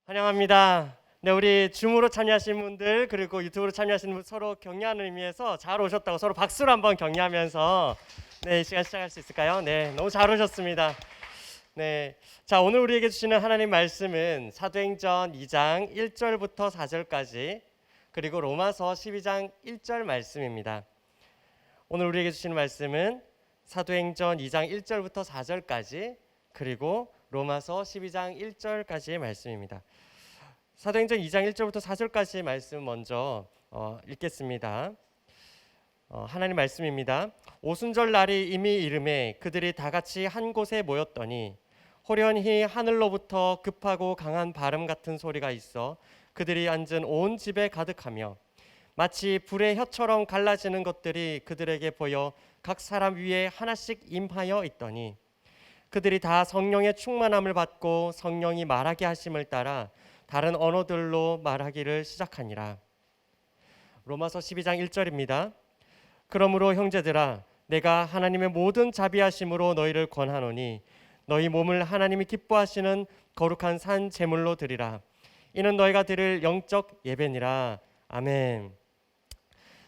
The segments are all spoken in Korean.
환영합니다. 네, 우리 줌으로 참여하신 분들 그리고 유튜브로 참여하시는 분 서로 격려하는 의미에서 잘 오셨다고 서로 박수로 한번 격려하면서 이 시간 시작할 수 있을까요? 네, 너무 잘 오셨습니다. 네, 자 오늘 우리에게 주시는 하나님 말씀은 사도행전 2장 1절부터 4절까지 그리고 로마서 12장 1절 말씀입니다. 오늘 우리에게 주시는 말씀은 사도행전 2장 1절부터 4절까지 그리고 로마서 12장 1절까지의 말씀입니다. 사도행전 2장 1절부터 4절까지의 말씀 먼저 읽겠습니다. 하나님 말씀입니다. 오순절 날이 이미 이르매 그들이 다 같이 한 곳에 모였더니 호련히 하늘로부터 급하고 강한 바람 같은 소리가 있어 그들이 앉은 온 집에 가득하며 마치 불의 혀처럼 갈라지는 것들이 그들에게 보여 각 사람 위에 하나씩 임하여 있더니 그들이 다 성령의 충만함을 받고 성령이 말하게 하심을 따라 다른 언어들로 말하기를 시작하니라. 로마서 12장 1절입니다. 그러므로 형제들아 내가 하나님의 모든 자비하심으로 너희를 권하노니 너희 몸을 하나님이 기뻐하시는 거룩한 산 제물로 드리라. 이는 너희가 드릴 영적 예배니라. 아멘.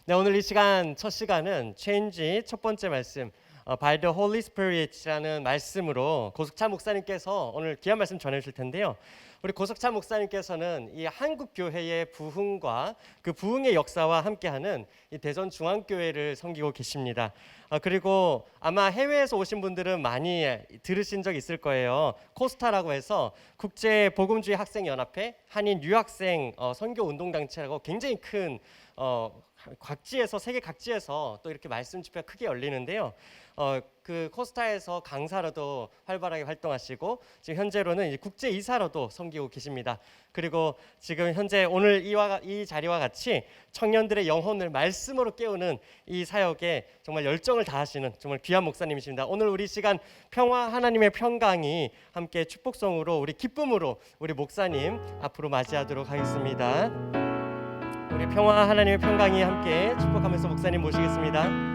네, 오늘 이 시간 첫 시간은 체인지 첫 번째 말씀 By the Holy Spirit이라는 말씀으로 고석차 목사님께서 오늘 귀한 말씀 전해주실 텐데요. 우리 고석차 목사님께서는 이 한국 교회의 부흥과 그 부흥의 역사와 함께하는 이 대전 중앙교회를 섬기고 계십니다. 그리고 아마 해외에서 오신 분들은 많이 들으신 적 있을 거예요. 코스타라고 해서 국제 복음주의 학생 연합회 한인 유학생 선교 운동 단체라고 굉장히 큰 각지에서 세계 각지에서 또 이렇게 말씀 집회가 크게 열리는데요. 그 코스타에서 강사로도 활발하게 활동하시고 지금 현재로는 국제 이사로도 섬기고 계십니다. 그리고 지금 현재 오늘 이 자리와 같이 청년들의 영혼을 말씀으로 깨우는 이 사역에 정말 열정을 다하시는 정말 귀한 목사님이십니다. 오늘 우리 시간 평화 하나님의 평강이 함께 축복성으로 우리 기쁨으로 우리 목사님 앞으로 맞이하도록 하겠습니다. 우리 평화 하나님의 평강이 함께 축복하면서 목사님 모시겠습니다.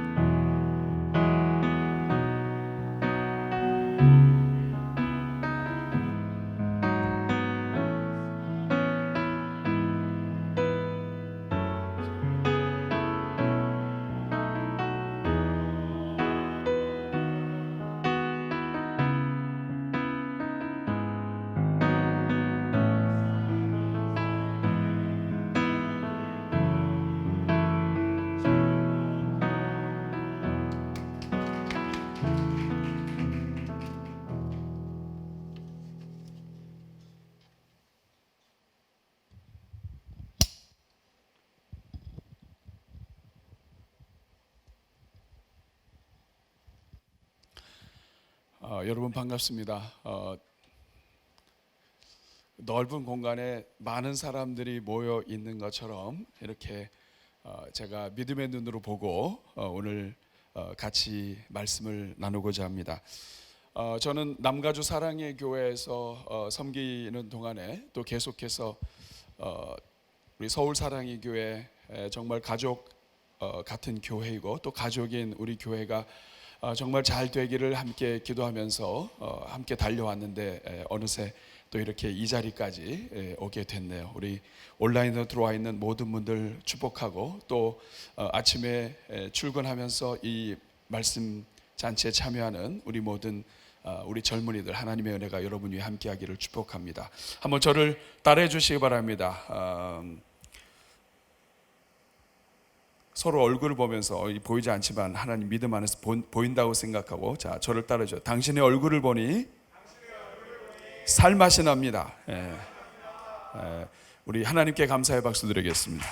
여러분 반갑습니다. 넓은 공간에 많은 사람들이 모여 있는 것처럼 이렇게 제가 믿음의 눈으로 보고 오늘 같이 말씀을 나누고자 합니다. 저는 남가주 사랑의 교회에서 섬기는 동안에 또 계속해서 우리 서울 사랑의 교회 정말 가족 같은 교회이고 또 가족인 우리 교회가 정말 잘 되기를 함께 기도하면서 함께 달려왔는데 어느새 또 이렇게 이 자리까지 오게 됐네요. 우리 온라인으로 들어와 있는 모든 분들 축복하고 또 아침에 출근하면서 이 말씀 잔치에 참여하는 우리 모든 우리 젊은이들 하나님의 은혜가 여러분 위에 함께하기를 축복합니다. 한번 저를 따라해 주시기 바랍니다. 서로 얼굴을 보면서 보이지 않지만 하나님 믿음 안에서 보인다고 생각하고 자 저를 따라줘. 당신의 얼굴을 보니 살맛이 납니다. 우리 하나님께 감사의 박수 드리겠습니다.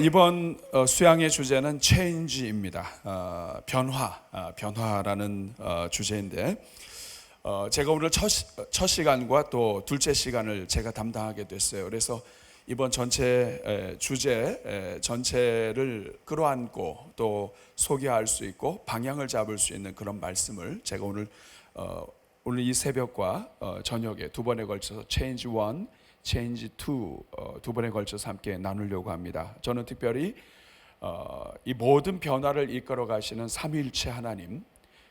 이번 수양의 주제는 체인지입니다. 변화라는 주제인데 제가 오늘 첫 시간과 또 둘째 시간을 제가 담당하게 됐어요. 그래서 이번 전체 주제 전체를 끌어안고 또 소개할 수 있고 방향을 잡을 수 있는 그런 말씀을 제가 오늘 이 새벽과 저녁에 두 번에 걸쳐서 Change 1, Change 2 두 번에 걸쳐서 함께 나누려고 합니다. 저는 특별히 이 모든 변화를 이끌어 가시는 삼위일체 하나님,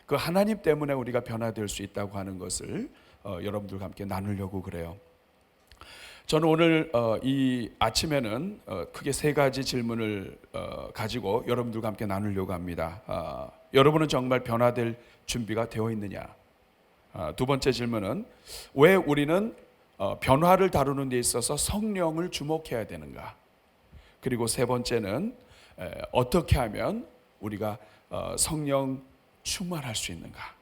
그 하나님 때문에 우리가 변화될 수 있다고 하는 것을 여러분들과 함께 나누려고 그래요. 저는 오늘 이 아침에는 크게 세 가지 질문을 가지고 여러분들과 함께 나누려고 합니다. 여러분은 정말 변화될 준비가 되어 있느냐? 두 번째 질문은 왜 우리는 변화를 다루는 데 있어서 성령을 주목해야 되는가? 그리고 세 번째는 어떻게 하면 우리가 성령 충만할 수 있는가?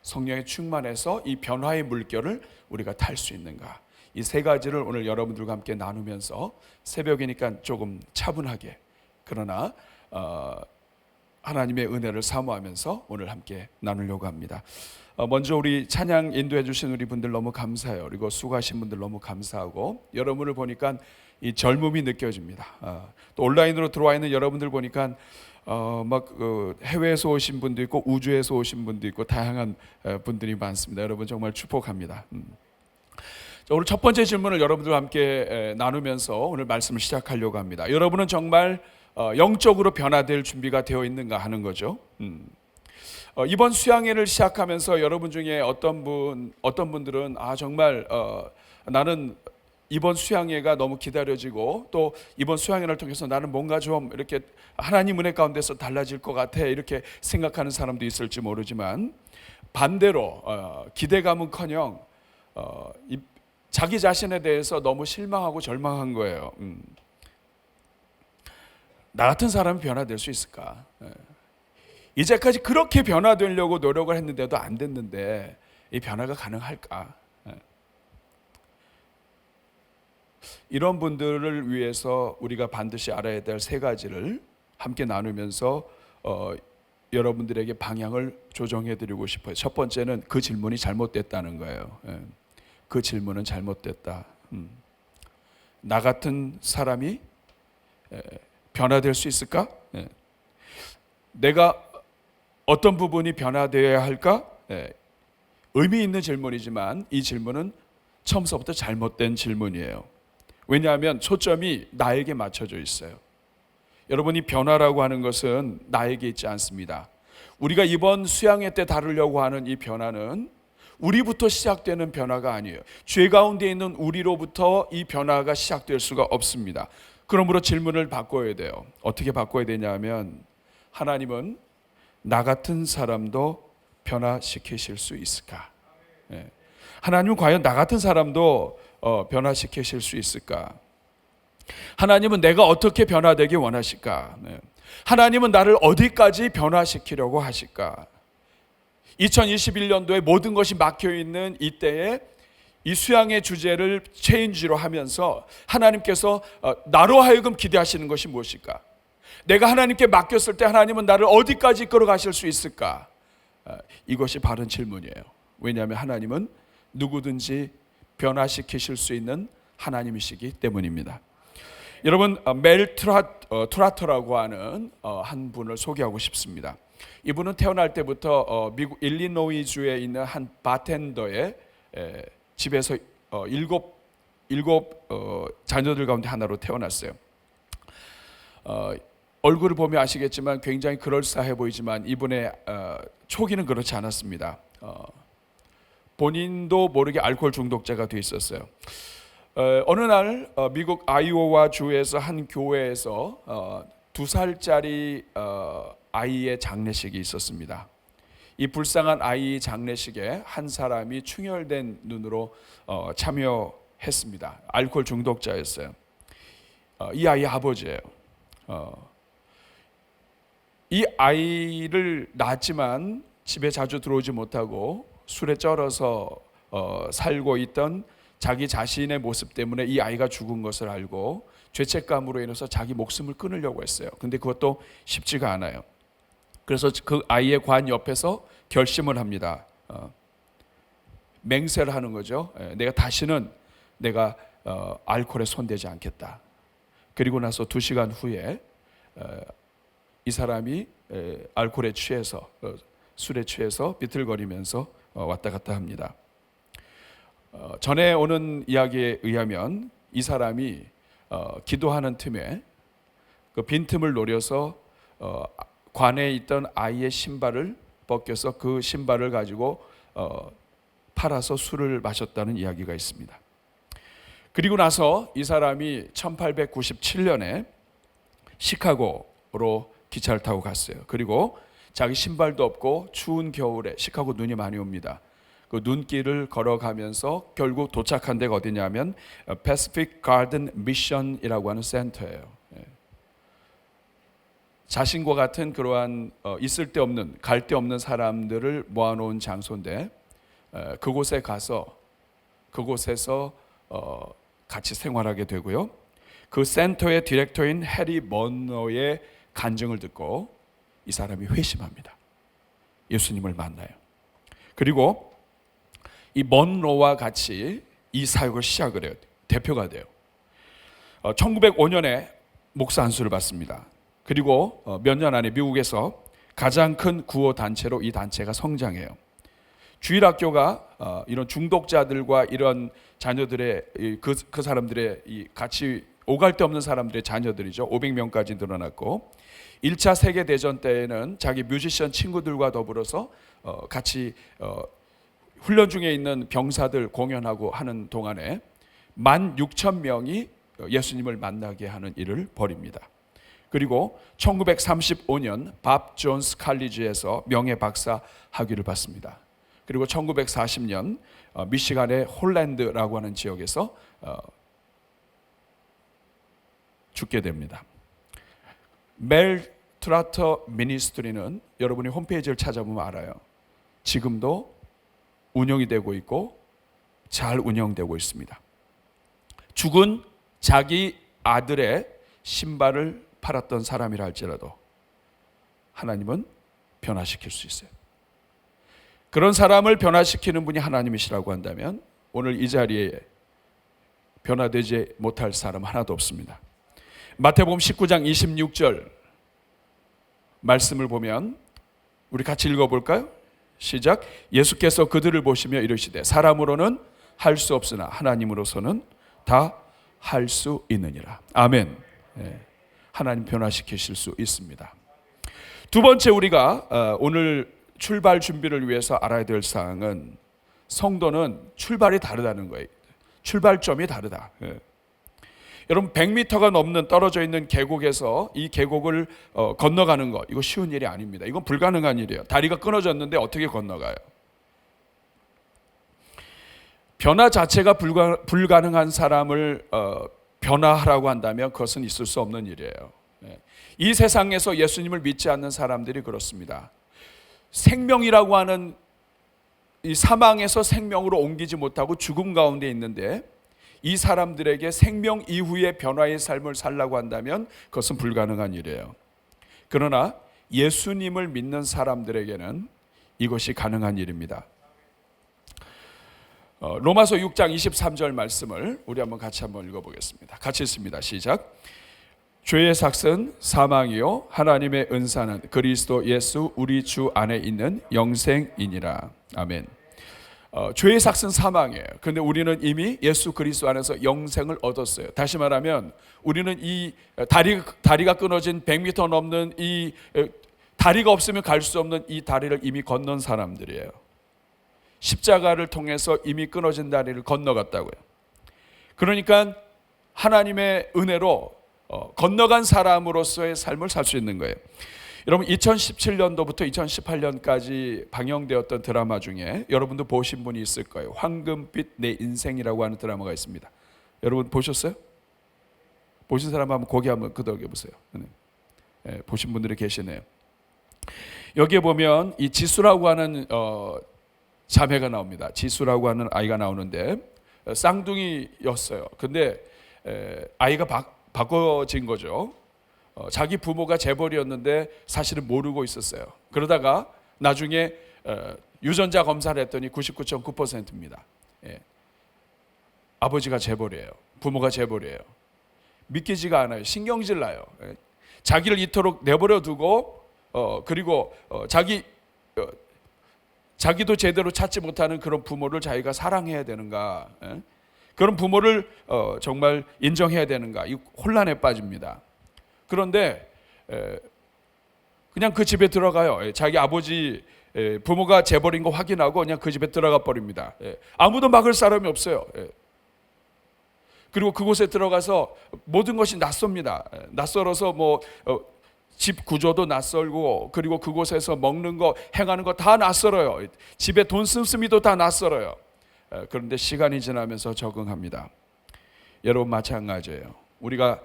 성령에 충만해서 이 변화의 물결을 우리가 탈 수 있는가? 이 세 가지를 오늘 여러분들과 함께 나누면서 새벽이니까 조금 차분하게 그러나 하나님의 은혜를 사모하면서 오늘 함께 나누려고 합니다. 먼저 우리 찬양 인도해 주신 우리 분들 너무 감사해요. 그리고 수고하신 분들 너무 감사하고 여러분을 보니까 이 젊음이 느껴집니다. 또 온라인으로 들어와 있는 여러분들 보니까 해외에서 오신 분도 있고 우주에서 오신 분도 있고 다양한 분들이 많습니다. 여러분 정말 축복합니다. 오늘 첫 번째 질문을 여러분들과 함께 나누면서 오늘 말씀을 시작하려고 합니다. 여러분은 정말 영적으로 변화될 준비가 되어 있는가 하는 거죠. 이번 수양회를 시작하면서 여러분 중에 어떤 분들은 정말 나는 이번 수양회가 너무 기다려지고 또 이번 수양회를 통해서 나는 뭔가 좀 이렇게 하나님 은혜 가운데서 달라질 것 같아 이렇게 생각하는 사람도 있을지 모르지만 반대로 기대감은커녕 자기 자신에 대해서 너무 실망하고 절망한 거예요. 나 같은 사람이 변화될 수 있을까? 이제까지 그렇게 변화되려고 노력을 했는데도 안 됐는데 이 변화가 가능할까? 이런 분들을 위해서 우리가 반드시 알아야 될 세 가지를 함께 나누면서 여러분들에게 방향을 조정해 드리고 싶어요. 첫 번째는 그 질문이 잘못됐다는 거예요. 그 질문은 잘못됐다. 나 같은 사람이 변화될 수 있을까? 내가 어떤 부분이 변화되어야 할까? 의미 있는 질문이지만 이 질문은 처음서부터 잘못된 질문이에요. 왜냐하면 초점이 나에게 맞춰져 있어요. 여러분이 변화라고 하는 것은 나에게 있지 않습니다. 우리가 이번 수양회 때 다루려고 하는 이 변화는 우리부터 시작되는 변화가 아니에요. 죄 가운데 있는 우리로부터 이 변화가 시작될 수가 없습니다. 그러므로 질문을 바꿔야 돼요. 어떻게 바꿔야 되냐면 하나님은 나 같은 사람도 변화시키실 수 있을까? 하나님은 과연 나 같은 사람도 변화시키실 수 있을까? 하나님은 내가 어떻게 변화되기 원하실까? 하나님은 나를 어디까지 변화시키려고 하실까? 2021년도에 모든 것이 막혀있는 이때에 이 수양의 주제를 체인지로 하면서 하나님께서 나로 하여금 기대하시는 것이 무엇일까? 내가 하나님께 맡겼을 때 하나님은 나를 어디까지 끌어가실 수 있을까? 이것이 바른 질문이에요. 왜냐하면 하나님은 누구든지 변화시키실 수 있는 하나님이시기 때문입니다. 여러분 멜 트라터라고 하는 한 분을 소개하고 싶습니다. 이분은 태어날 때부터 미국 일리노이주에 있는 한 바텐더의 집에서 일곱 자녀들 가운데 하나로 태어났어요. 얼굴을 보면 아시겠지만 굉장히 그럴싸해 보이지만 이분의 초기는 그렇지 않았습니다. 본인도 모르게 알코올 중독자가 돼 있었어요. 어느 날 미국 아이오와 주에서 한 교회에서 2살짜리 아이의 장례식이 있었습니다. 이 불쌍한 아이 장례식에 한 사람이 충혈된 눈으로 참여했습니다. 알코올 중독자였어요. 이 아이의 아버지예요. 이 아이를 낳았지만 집에 자주 들어오지 못하고 술에 쩔어서 살고 있던 자기 자신의 모습 때문에 이 아이가 죽은 것을 알고 죄책감으로 인해서 자기 목숨을 끊으려고 했어요. 근데 그것도 쉽지가 않아요. 그래서 그 아이의 관 옆에서 결심을 합니다. 맹세를 하는 거죠. 내가 다시는 내가 알코올에 손대지 않겠다. 그리고 나서 2시간 후에 이 사람이 알코올에 취해서 술에 취해서 비틀거리면서 왔다 갔다 합니다. 전에 오는 이야기에 의하면 이 사람이 기도하는 틈에 그 빈틈을 노려서 관에 있던 아이의 신발을 벗겨서 그 신발을 가지고 팔아서 술을 마셨다는 이야기가 있습니다. 그리고 나서 이 사람이 1897년에 시카고로 기차를 타고 갔어요. 그리고 자기 신발도 없고 추운 겨울에, 시카고 눈이 많이 옵니다. 그 눈길을 걸어가면서 결국 도착한 데가 어디냐면 Pacific Garden Mission이라고 하는 센터예요. 자신과 같은 그러한 있을 데 없는, 갈 데 없는 사람들을 모아놓은 장소인데, 그곳에 가서 그곳에서 같이 생활하게 되고요. 그 센터의 디렉터인 해리 먼로의 간증을 듣고 이 사람이 회심합니다. 예수님을 만나요. 그리고 이 먼로와 같이 이 사역을 시작을 해요. 대표가 돼요. 1905년에 목사 안수를 받습니다. 그리고 몇 년 안에 미국에서 가장 큰 구호 단체로 이 단체가 성장해요. 주일학교가 이런 중독자들과 이런 자녀들의 그 사람들의 같이 오갈 데 없는 사람들의 자녀들이죠. 500명까지 늘어났고, 1차 세계대전 때에는 자기 뮤지션 친구들과 더불어서 같이 훈련 중에 있는 병사들 공연하고 하는 동안에 16,000명이 예수님을 만나게 하는 일을 벌입니다. 그리고 1935년 밥 존스 칼리지에서 명예 박사 학위를 받습니다. 그리고 1940년 미시간의 홀랜드라고 하는 지역에서 죽게 됩니다. 멜 트라터 미니스트리는 여러분이 홈페이지를 찾아보면 알아요. 지금도 운영이 되고 있고 잘 운영되고 있습니다. 죽은 자기 아들의 신발을 팔았던 사람이라 할지라도 하나님은 변화시킬 수 있어요. 그런 사람을 변화시키는 분이 하나님이시라고 한다면 오늘 이 자리에 변화되지 못할 사람 하나도 없습니다. 마태복음 19장 26절 말씀을 보면 우리 같이 읽어볼까요? 시작. 예수께서 그들을 보시며 이르시되 사람으로는 할 수 없으나 하나님으로서는 다 할 수 있느니라. 아멘. 하나님 변화시키실 수 있습니다. 두 번째, 우리가 오늘 출발 준비를 위해서 알아야 될 사항은 성도는 출발이 다르다는 거예요. 출발점이 다르다. 여러분 100m가 넘는 떨어져 있는 계곡에서 이 계곡을 건너가는 거, 이거 쉬운 일이 아닙니다. 이건 불가능한 일이에요. 다리가 끊어졌는데 어떻게 건너가요? 변화 자체가 불가능한 사람을 변화하라고 한다면 그것은 있을 수 없는 일이에요. 이 세상에서 예수님을 믿지 않는 사람들이 그렇습니다. 생명이라고 하는 이 사망에서 생명으로 옮기지 못하고 죽음 가운데 있는데, 이 사람들에게 생명 이후의 변화의 삶을 살라고 한다면 그것은 불가능한 일이에요. 그러나 예수님을 믿는 사람들에게는 이것이 가능한 일입니다. 로마서 6장 23절 말씀을 우리 같이 한번 읽어보겠습니다. 같이 읽습니다. 시작. 죄의 삭은 사망이요 하나님의 은사는 그리스도 예수 우리 주 안에 있는 영생이니라. 아멘. 죄의 삭은 사망이에요. 그런데 우리는 이미 예수 그리스도 안에서 영생을 얻었어요. 다시 말하면 우리는 이 다리가 끊어진 100m 넘는 이 다리가 없으면 갈 수 없는 이 다리를 이미 건넌 사람들이에요. 십자가를 통해서 이미 끊어진 다리를 건너갔다고요. 그러니까 하나님의 은혜로 건너간 사람으로서의 삶을 살 수 있는 거예요. 여러분 2017년도부터 2018년까지 방영되었던 드라마 중에 여러분도 보신 분이 있을 거예요. 황금빛 내 인생이라고 하는 드라마가 있습니다. 여러분 보셨어요? 보신 사람 한번 고개 한번 끄덕여 보세요. 네, 보신 분들이 계시네요. 여기에 보면 이 지수라고 하는 자매가 나옵니다. 지수라고 하는 아이가 나오는데 쌍둥이였어요. 근데 아이가 바꿔진 거죠. 자기 부모가 재벌이었는데 사실은 모르고 있었어요. 그러다가 나중에 유전자 검사를 했더니 99.9%입니다. 아버지가 재벌이에요. 부모가 재벌이에요. 믿기지가 않아요. 신경질 나요. 자기를 이토록 내버려 두고 그리고 자기도 제대로 찾지 못하는 그런 부모를 자기가 사랑해야 되는가? 그런 부모를 정말 인정해야 되는가? 이 혼란에 빠집니다. 그런데 그냥 그 집에 들어가요. 자기 아버지 부모가 재벌인 거 확인하고 그냥 그 집에 들어가 버립니다. 아무도 막을 사람이 없어요. 그리고 그곳에 들어가서 모든 것이 낯섭니다. 낯설어서 집 구조도 낯설고, 그리고 그곳에서 먹는 거, 행하는 거 다 낯설어요. 집에 돈 씀씀이도 다 낯설어요. 그런데 시간이 지나면서 적응합니다. 여러분 마찬가지예요. 우리가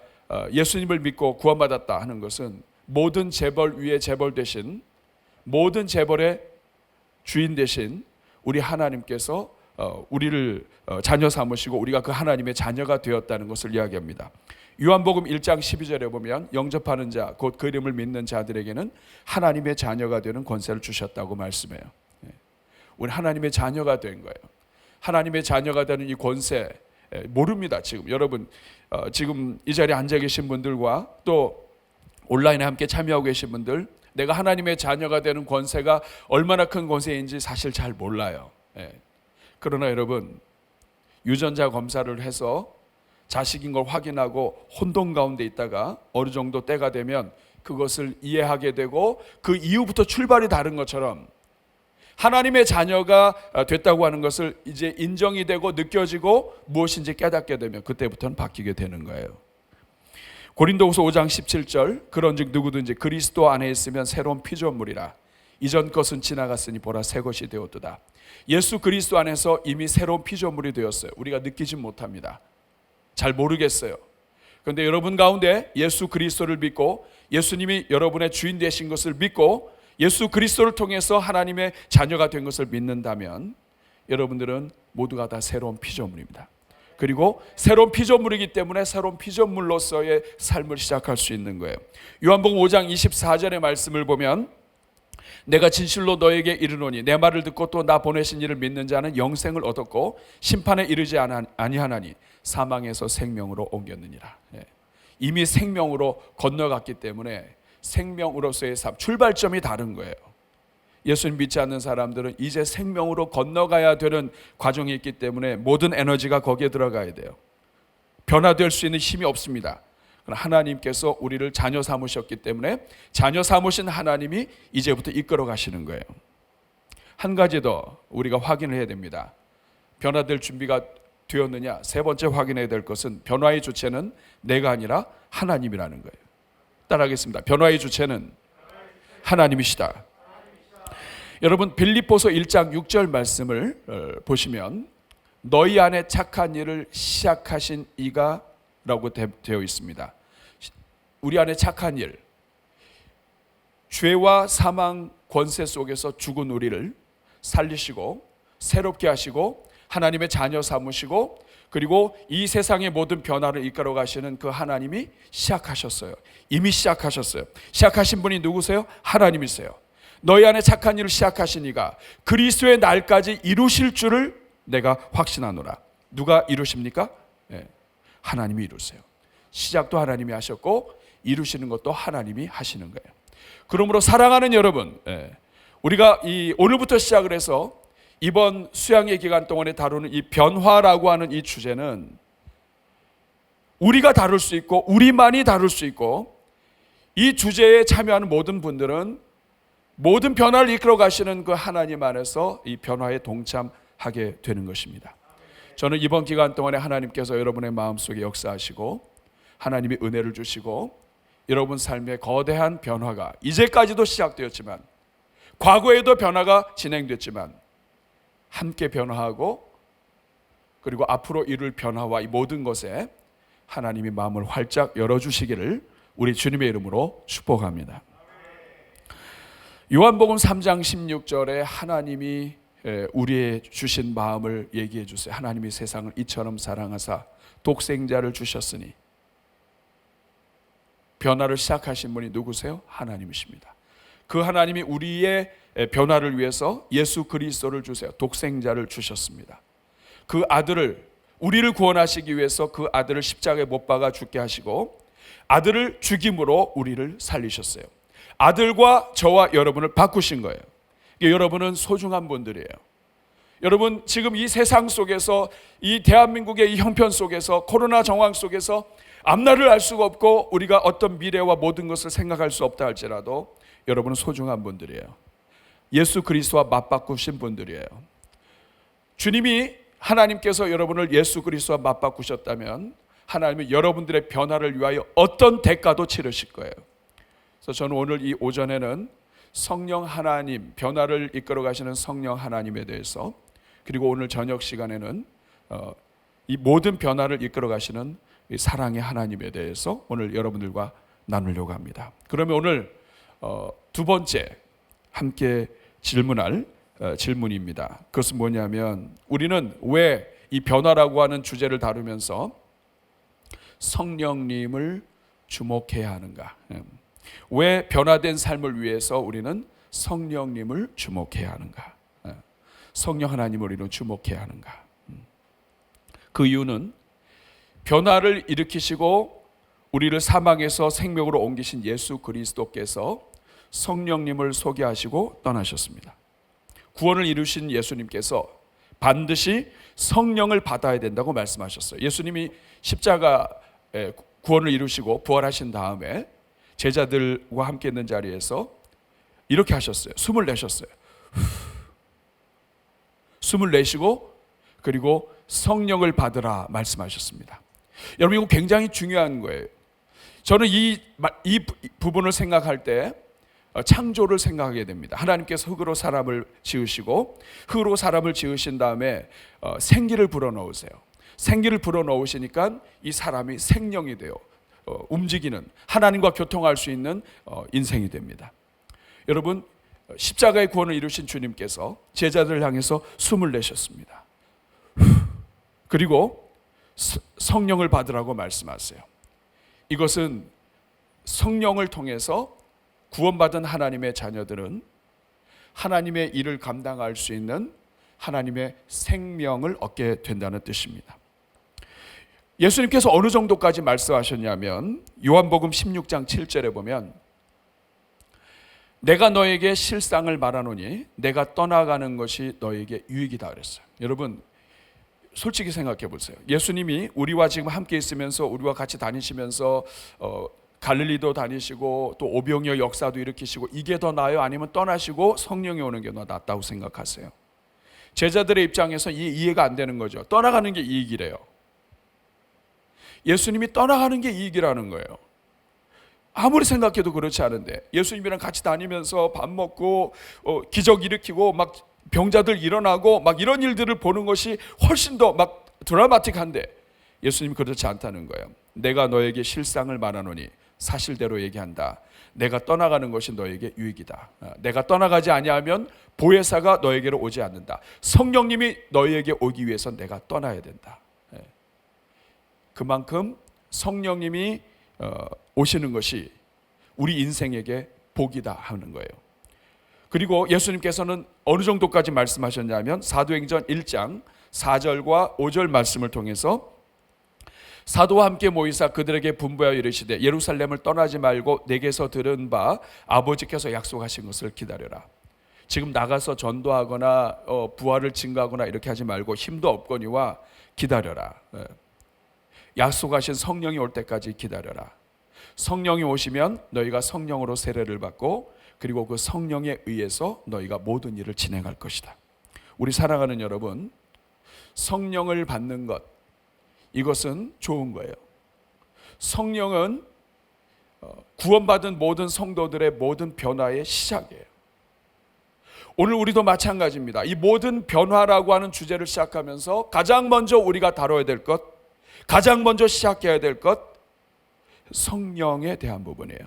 예수님을 믿고 구원받았다 하는 것은 모든 재벌 위에 재벌 대신, 모든 재벌의 주인 대신 우리 하나님께서 우리를 자녀 삼으시고 우리가 그 하나님의 자녀가 되었다는 것을 이야기합니다. 요한복음 1장 12절에 보면 영접하는 자, 곧 그 이름을 믿는 자들에게는 하나님의 자녀가 되는 권세를 주셨다고 말씀해요. 우리 하나님의 자녀가 된 거예요. 하나님의 자녀가 되는 이 권세 모릅니다. 지금 여러분 지금 이 자리에 앉아 계신 분들과 또 온라인에 함께 참여하고 계신 분들, 내가 하나님의 자녀가 되는 권세가 얼마나 큰 권세인지 사실 잘 몰라요. 그러나 여러분, 유전자 검사를 해서 자식인 걸 확인하고 혼돈 가운데 있다가 어느 정도 때가 되면 그것을 이해하게 되고 그 이후부터 출발이 다른 것처럼 하나님의 자녀가 됐다고 하는 것을 이제 인정이 되고 느껴지고 무엇인지 깨닫게 되면 그때부터는 바뀌게 되는 거예요. 고린도후서 5장 17절, 그런즉 누구든지 그리스도 안에 있으면 새로운 피조물이라. 이전 것은 지나갔으니 보라 새 것이 되었도다. 예수 그리스도 안에서 이미 새로운 피조물이 되었어요. 우리가 느끼지 못합니다. 잘 모르겠어요. 그런데 여러분 가운데 예수 그리스도를 믿고 예수님이 여러분의 주인 되신 것을 믿고 예수 그리스도를 통해서 하나님의 자녀가 된 것을 믿는다면 여러분들은 모두가 다 새로운 피조물입니다. 그리고 새로운 피조물이기 때문에 새로운 피조물로서의 삶을 시작할 수 있는 거예요. 요한복음 5장 24절의 말씀을 보면 내가 진실로 너에게 이르노니 내 말을 듣고 또 나 보내신 이를 믿는 자는 영생을 얻었고 심판에 이르지 아니하나니 사망에서 생명으로 옮겼느니라. 이미 생명으로 건너갔기 때문에 생명으로서의 삶, 출발점이 다른 거예요. 예수님 믿지 않는 사람들은 이제 생명으로 건너가야 되는 과정이 있기 때문에 모든 에너지가 거기에 들어가야 돼요. 변화될 수 있는 힘이 없습니다. 하나님께서 우리를 자녀 삼으셨기 때문에 자녀 삼으신 하나님이 이제부터 이끌어 가시는 거예요. 한 가지 더 우리가 확인을 해야 됩니다. 변화될 준비가 되었느냐? 세 번째 확인해야 될 것은 변화의 주체는 내가 아니라 하나님이라는 거예요. 따라하겠습니다. 변화의 주체는 하나님이시다. 여러분 빌립보서 1장 6절 말씀을 보시면 너희 안에 착한 일을 시작하신 이가 라고 되어 있습니다. 우리 안에 착한 일, 죄와 사망 권세 속에서 죽은 우리를 살리시고 새롭게 하시고 하나님의 자녀 삼으시고 그리고 이 세상의 모든 변화를 이끌어 가시는 그 하나님이 시작하셨어요. 이미 시작하셨어요. 시작하신 분이 누구세요? 하나님이세요. 너희 안에 착한 일을 시작하신 이가 그리스도의 날까지 이루실 줄을 내가 확신하노라. 누가 이루십니까? 하나님이 이루세요. 시작도 하나님이 하셨고 이루시는 것도 하나님이 하시는 거예요. 그러므로 사랑하는 여러분, 우리가 오늘부터 시작을 해서 이번 수양의 기간 동안에 다루는 이 변화라고 하는 이 주제는 우리가 다룰 수 있고 우리만이 다룰 수 있고 이 주제에 참여하는 모든 분들은 모든 변화를 이끌어 가시는 그 하나님 안에서 이 변화에 동참하게 되는 것입니다. 저는 이번 기간 동안에 하나님께서 여러분의 마음속에 역사하시고 하나님이 은혜를 주시고 여러분 삶의 거대한 변화가 이제까지도 시작되었지만 과거에도 변화가 진행됐지만 함께 변화하고 그리고 앞으로 이룰 변화와 이 모든 것에 하나님이 마음을 활짝 열어주시기를 우리 주님의 이름으로 축복합니다. 요한복음 3장 16절에 하나님이 우리의 주신 마음을 얘기해 주세요. 하나님이 세상을 이처럼 사랑하사 독생자를 주셨으니. 변화를 시작하신 분이 누구세요? 하나님이십니다. 그 하나님이 우리의 변화를 위해서 예수 그리스도를 주세요. 독생자를 주셨습니다. 그 아들을 우리를 구원하시기 위해서 그 아들을 십자가에 못 박아 죽게 하시고 아들을 죽임으로 우리를 살리셨어요. 아들과 저와 여러분을 바꾸신 거예요. 여러분은 소중한 분들이에요. 여러분 지금 이 세상 속에서 이 대한민국의 이 형편 속에서 코로나 정황 속에서 앞날을 알 수가 없고 우리가 어떤 미래와 모든 것을 생각할 수 없다 할지라도 여러분은 소중한 분들이에요. 예수 그리스도와 맞바꾸신 분들이에요. 주님이 하나님께서 여러분을 예수 그리스도와 맞바꾸셨다면 하나님은 여러분들의 변화를 위하여 어떤 대가도 치르실 거예요. 그래서 저는 오늘 이 오전에는 성령 하나님, 변화를 이끌어 가시는 성령 하나님에 대해서, 그리고 오늘 저녁 시간에는 이 모든 변화를 이끌어 가시는 이 사랑의 하나님에 대해서 오늘 여러분들과 나누려고 합니다. 그러면 오늘 두 번째 함께 질문할 질문입니다. 그것은 뭐냐면, 우리는 왜 이 변화라고 하는 주제를 다루면서 성령님을 주목해야 하는가? 왜 변화된 삶을 위해서 우리는 성령님을 주목해야 하는가? 성령 하나님을 우리는 주목해야 하는가? 그 이유는 변화를 일으키시고 우리를 사망에서 생명으로 옮기신 예수 그리스도께서 성령님을 소개하시고 떠나셨습니다. 구원을 이루신 예수님께서 반드시 성령을 받아야 된다고 말씀하셨어요. 예수님이 십자가에 구원을 이루시고 부활하신 다음에 제자들과 함께 있는 자리에서 이렇게 하셨어요. 숨을 내셨어요. 숨을 내쉬고 그리고 성령을 받으라 말씀하셨습니다. 여러분, 이거 굉장히 중요한 거예요. 저는 이 부분을 생각할 때 창조를 생각하게 됩니다. 하나님께서 흙으로 사람을 지으시고 흙으로 사람을 지으신 다음에 생기를 불어넣으세요. 생기를 불어넣으시니까 이 사람이 생명이 돼요. 움직이는, 하나님과 교통할 수 있는 인생이 됩니다. 여러분, 십자가의 구원을 이루신 주님께서 제자들을 향해서 숨을 내셨습니다. 그리고 성령을 받으라고 말씀하세요. 이것은 성령을 통해서 구원받은 하나님의 자녀들은 하나님의 일을 감당할 수 있는 하나님의 생명을 얻게 된다는 뜻입니다. 예수님께서 어느 정도까지 말씀하셨냐면, 요한복음 16장 7절에 보면, 내가 너에게 실상을 말하노니 내가 떠나가는 것이 너에게 유익이다 그랬어요. 여러분, 솔직히 생각해 보세요. 예수님이 우리와 지금 함께 있으면서, 우리와 같이 다니시면서 갈릴리도 다니시고 또 오병이어 역사도 일으키시고, 이게 더 나아요? 아니면 떠나시고 성령이 오는 게 더 낫다고 생각하세요? 제자들의 입장에서 이해가 안 되는 거죠. 떠나가는 게 이익이래요. 예수님이 떠나가는 게 이익이라는 거예요. 아무리 생각해도 그렇지 않은데, 예수님이랑 같이 다니면서 밥 먹고 기적 일으키고 막 병자들 일어나고 막 이런 일들을 보는 것이 훨씬 더 막 드라마틱한데, 예수님이 그렇지 않다는 거예요. 내가 너에게 실상을 말하노니, 사실대로 얘기한다. 내가 떠나가는 것이 너에게 유익이다. 내가 떠나가지 아니하면 보혜사가 너에게로 오지 않는다. 성령님이 너에게 오기 위해서 내가 떠나야 된다. 그만큼 성령님이 오시는 것이 우리 인생에게 복이다 하는 거예요. 그리고 예수님께서는 어느 정도까지 말씀하셨냐면, 사도행전 1장 4절과 5절 말씀을 통해서 사도와 함께 모이사 그들에게 분부하여 이르시되, 예루살렘을 떠나지 말고 내게서 들은 바 아버지께서 약속하신 것을 기다려라. 지금 나가서 전도하거나 부활을 증거하거나 이렇게 하지 말고 힘도 없거니와 기다려라. 약속하신 성령이 올 때까지 기다려라. 성령이 오시면 너희가 성령으로 세례를 받고, 그리고 그 성령에 의해서 너희가 모든 일을 진행할 것이다. 우리 사랑하는 여러분, 성령을 받는 것, 이것은 좋은 거예요. 성령은 구원받은 모든 성도들의 모든 변화의 시작이에요. 오늘 우리도 마찬가지입니다. 이 모든 변화라고 하는 주제를 시작하면서 가장 먼저 우리가 다뤄야 될 것, 가장 먼저 시작해야 될 것, 성령에 대한 부분이에요.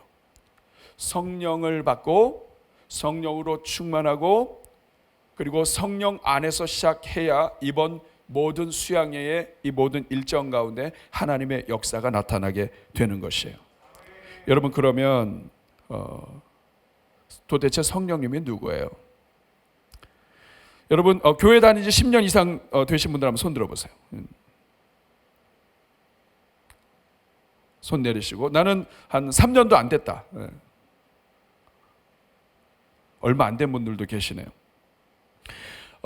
성령을 받고 성령으로 충만하고, 그리고 성령 안에서 시작해야 이번 모든 수양회의 이 모든 일정 가운데 하나님의 역사가 나타나게 되는 것이에요. 여러분, 그러면 도대체 성령님이 누구예요? 여러분, 교회 다닌 지 10년 이상 되신 분들 한번 손 들어보세요. 손 내리시고, 나는 한 3년도 안 됐다. 얼마 안 된 분들도 계시네요.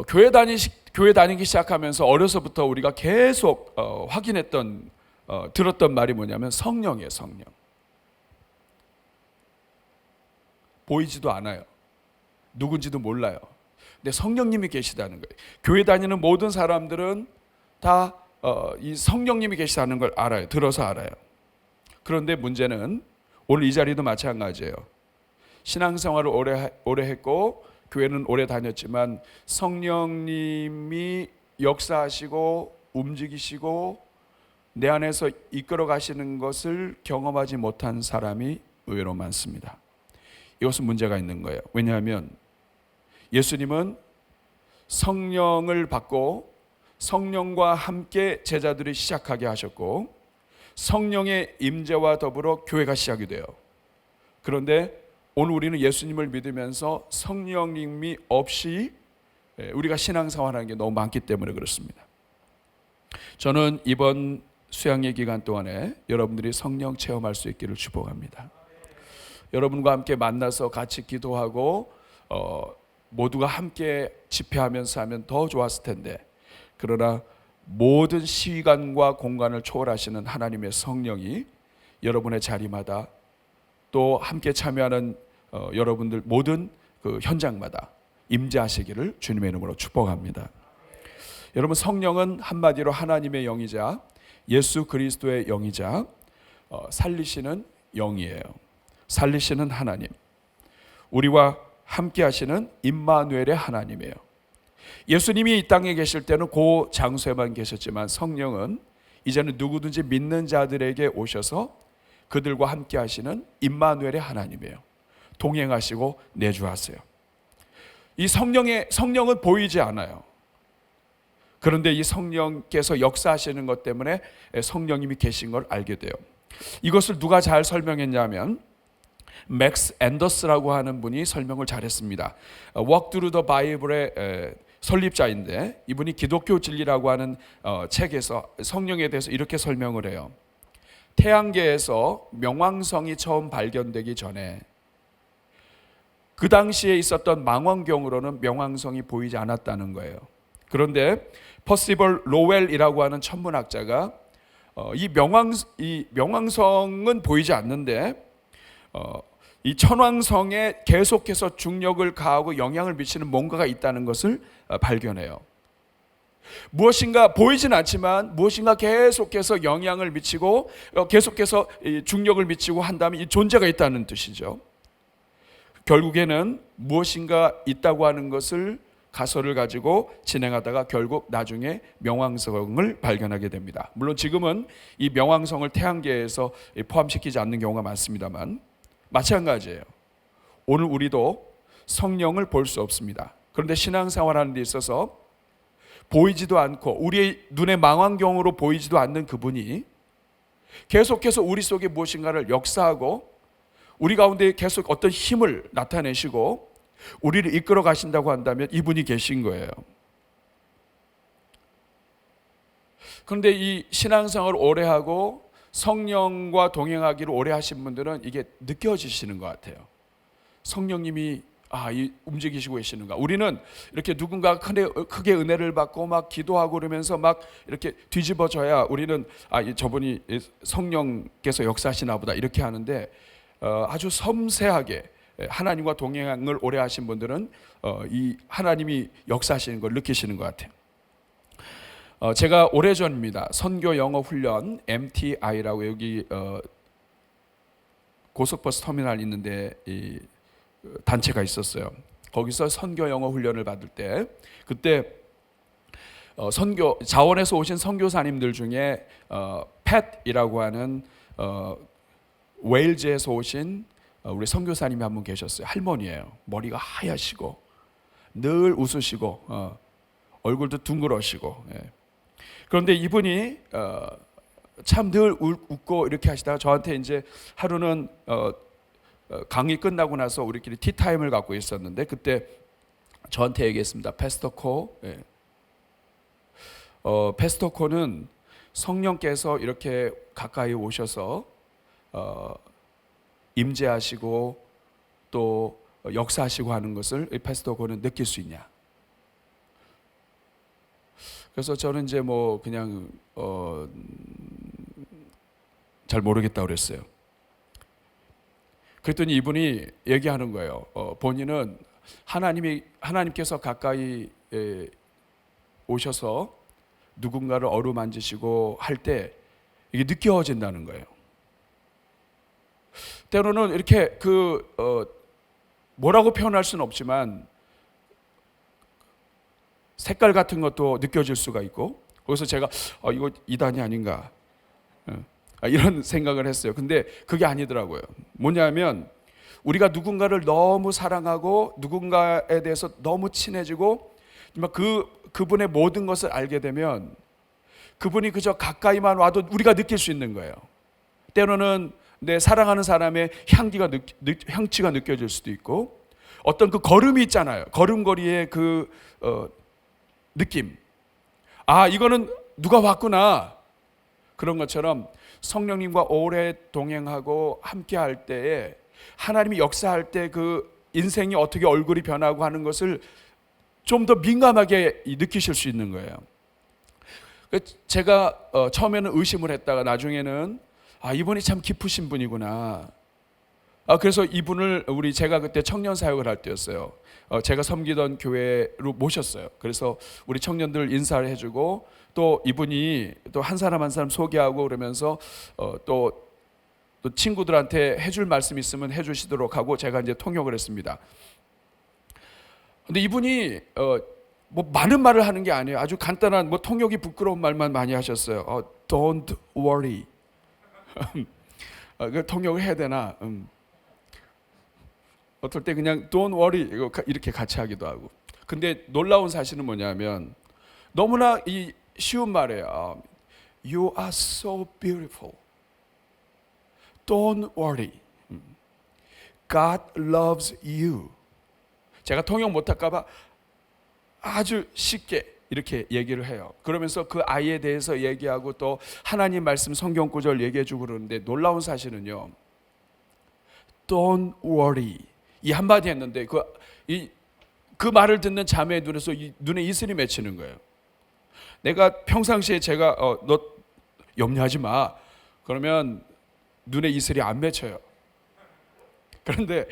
교회 다니기 시작하면서 어려서부터 우리가 계속 확인했던, 들었던 말이 뭐냐면 성령이에요. 성령. 보이지도 않아요. 누군지도 몰라요. 근데 성령님이 계시다는 거예요. 교회 다니는 모든 사람들은 다 이 성령님이 계시다는 걸 알아요. 들어서 알아요. 그런데 문제는 오늘 이 자리도 마찬가지예요. 신앙생활을 오래 했고 교회는 오래 다녔지만 성령님이 역사하시고 움직이시고 내 안에서 이끌어 가시는 것을 경험하지 못한 사람이 의외로 많습니다. 이것은 문제가 있는 거예요. 왜냐하면 예수님은 성령을 받고 성령과 함께 제자들이 시작하게 하셨고 성령의 임재와 더불어 교회가 시작이 돼요. 그런데 오늘 우리는 예수님을 믿으면서 성령님이 없이 우리가 신앙생활하는 게 너무 많기 때문에 그렇습니다. 저는 이번 수양의 기간 동안에 여러분들이 성령 체험할 수 있기를 축복합니다. 여러분과 함께 만나서 같이 기도하고 모두가 함께 집회하면서 하면 더 좋았을 텐데, 그러나 모든 시간과 공간을 초월하시는 하나님의 성령이 여러분의 자리마다 또 함께 참여하는 여러분들 모든 그 현장마다 임재하시기를 주님의 이름으로 축복합니다. 여러분, 성령은 한마디로 하나님의 영이자 예수 그리스도의 영이자 살리시는 영이에요. 살리시는 하나님, 우리와 함께 하시는 임마누엘의 하나님이에요. 예수님이 이 땅에 계실 때는 그 장소에만 계셨지만 성령은 이제는 누구든지 믿는 자들에게 오셔서 그들과 함께 하시는 임마누엘의 하나님이에요. 동행하시고 내주하세요. 이 성령은 보이지 않아요. 그런데 이 성령께서 역사하시는 것 때문에 성령님이 계신 걸 알게 돼요. 이것을 누가 잘 설명했냐면 맥스 앤더스라고 하는 분이 설명을 잘했습니다. Walk Through the Bible의 설립자인데 이분이 기독교 진리라고 하는 책에서 성령에 대해서 이렇게 설명을 해요. 태양계에서 명왕성이 처음 발견되기 전에 그 당시에 있었던 망원경으로는 명왕성이 보이지 않았다는 거예요. 그런데 퍼시벌 로웰이라고 하는 천문학자가 이 명왕성은 보이지 않는데 이 천왕성에 계속해서 중력을 가하고 영향을 미치는 뭔가가 있다는 것을 발견해요. 무엇인가 보이진 않지만 무엇인가 계속해서 영향을 미치고 계속해서 중력을 미치고 한다면 이 존재가 있다는 뜻이죠. 결국에는 무엇인가 있다고 하는 것을 가설을 가지고 진행하다가 결국 나중에 명왕성을 발견하게 됩니다. 물론 지금은 이 명왕성을 태양계에서 포함시키지 않는 경우가 많습니다만 마찬가지예요. 오늘 우리도 성령을 볼 수 없습니다. 그런데 신앙생활하는 데 있어서 보이지도 않고 우리의 눈의 망원경으로 보이지도 않는 그분이 계속해서 우리 속에 무엇인가를 역사하고 우리 가운데 계속 어떤 힘을 나타내시고 우리를 이끌어 가신다고 한다면 이분이 계신 거예요. 그런데 이 신앙생활을 오래 하고 성령과 동행하기를 오래 하신 분들은 이게 느껴지시는 것 같아요. 성령님이 움직이시고 계시는가. 우리는 이렇게 누군가 크게 은혜를 받고 막 기도하고 그러면서 막 이렇게 뒤집어져야 우리는 저분이 성령께서 역사하시나 보다 이렇게 하는데 아주 섬세하게 하나님과 동행을 오래 하신 분들은 이 하나님이 역사하시는 걸 느끼시는 것 같아요. 제가 오래전입니다. 선교 영어 훈련 MTI라고 여기 고속버스 터미널 있는데 이 단체가 있었어요. 거기서 선교 영어 훈련을 받을 때 그때 선교 자원에서 오신 선교사님들 중에 팻이라고 하는 웨일즈에서 오신 우리 선교사님이 한 분 계셨어요. 할머니예요. 머리가 하얗시고 늘 웃으시고 얼굴도 둥그러시고. 그런데 이분이 참 늘 웃고 이렇게 하시다가 저한테 이제 하루는 강의 끝나고 나서 우리끼리 티타임을 갖고 있었는데 그때 저한테 얘기했습니다. 패스터 코. 패스터 코는 성령께서 이렇게 가까이 오셔서 임재하시고 또 역사하시고 하는 것을 패스터 코는 느낄 수 있냐. 그래서 저는 이제 뭐 그냥 잘 모르겠다 그랬어요. 그랬더니 이분이 얘기하는 거예요. 본인은 하나님께서 가까이 오셔서 누군가를 어루만지시고 할 때 이게 느껴진다는 거예요. 때로는 이렇게 뭐라고 표현할 수는 없지만 색깔 같은 것도 느껴질 수가 있고, 거기서 제가 이거 이단이 아닌가 이런 생각을 했어요. 근데 그게 아니더라고요. 뭐냐면 우리가 누군가를 너무 사랑하고 누군가에 대해서 너무 친해지고 그분의 모든 것을 알게 되면 그분이 그저 가까이만 와도 우리가 느낄 수 있는 거예요. 때로는 내 사랑하는 사람의 향취가 느껴질 수도 있고, 어떤 그 걸음이 있잖아요. 걸음걸이의 느낌. 이거는 누가 왔구나. 그런 것처럼 성령님과 오래 동행하고 함께 할 때에 하나님이 역사할 때 그 인생이 어떻게 얼굴이 변하고 하는 것을 좀 더 민감하게 느끼실 수 있는 거예요. 제가 처음에는 의심을 했다가 나중에는 이분이 참 깊으신 분이구나. 그래서 이분을 제가 그때 청년 사역을 할 때였어요. 제가 섬기던 교회로 모셨어요. 그래서 우리 청년들 인사를 해주고, 또 이분이 또 한 사람 한 사람 소개하고 그러면서 또 친구들한테 해줄 말씀 있으면 해주시도록 하고 제가 이제 통역을 했습니다. 근데 이분이 뭐 많은 말을 하는 게 아니에요. 아주 간단한 통역이 부끄러운 말만 많이 하셨어요. Don't worry. 그 통역을 해야 되나? 어떨 때 그냥 Don't worry 이렇게 같이 하기도 하고. 근데 놀라운 사실은 뭐냐면 너무나 이 쉬운 말이에요. You are so beautiful. Don't worry. God loves you. 제가 통역 못할까봐 아주 쉽게 이렇게 얘기를 해요. 그러면서 그 아이에 대해서 얘기하고 또 하나님 말씀 성경 구절 얘기해주고 그러는데, 놀라운 사실은요, Don't worry 이 한마디 했는데 그 말을 듣는 자매의 눈에서 눈에 이슬이 맺히는 거예요. 내가 평상시에 제가 너 염려하지 마 그러면 눈에 이슬이 안 맺혀요. 그런데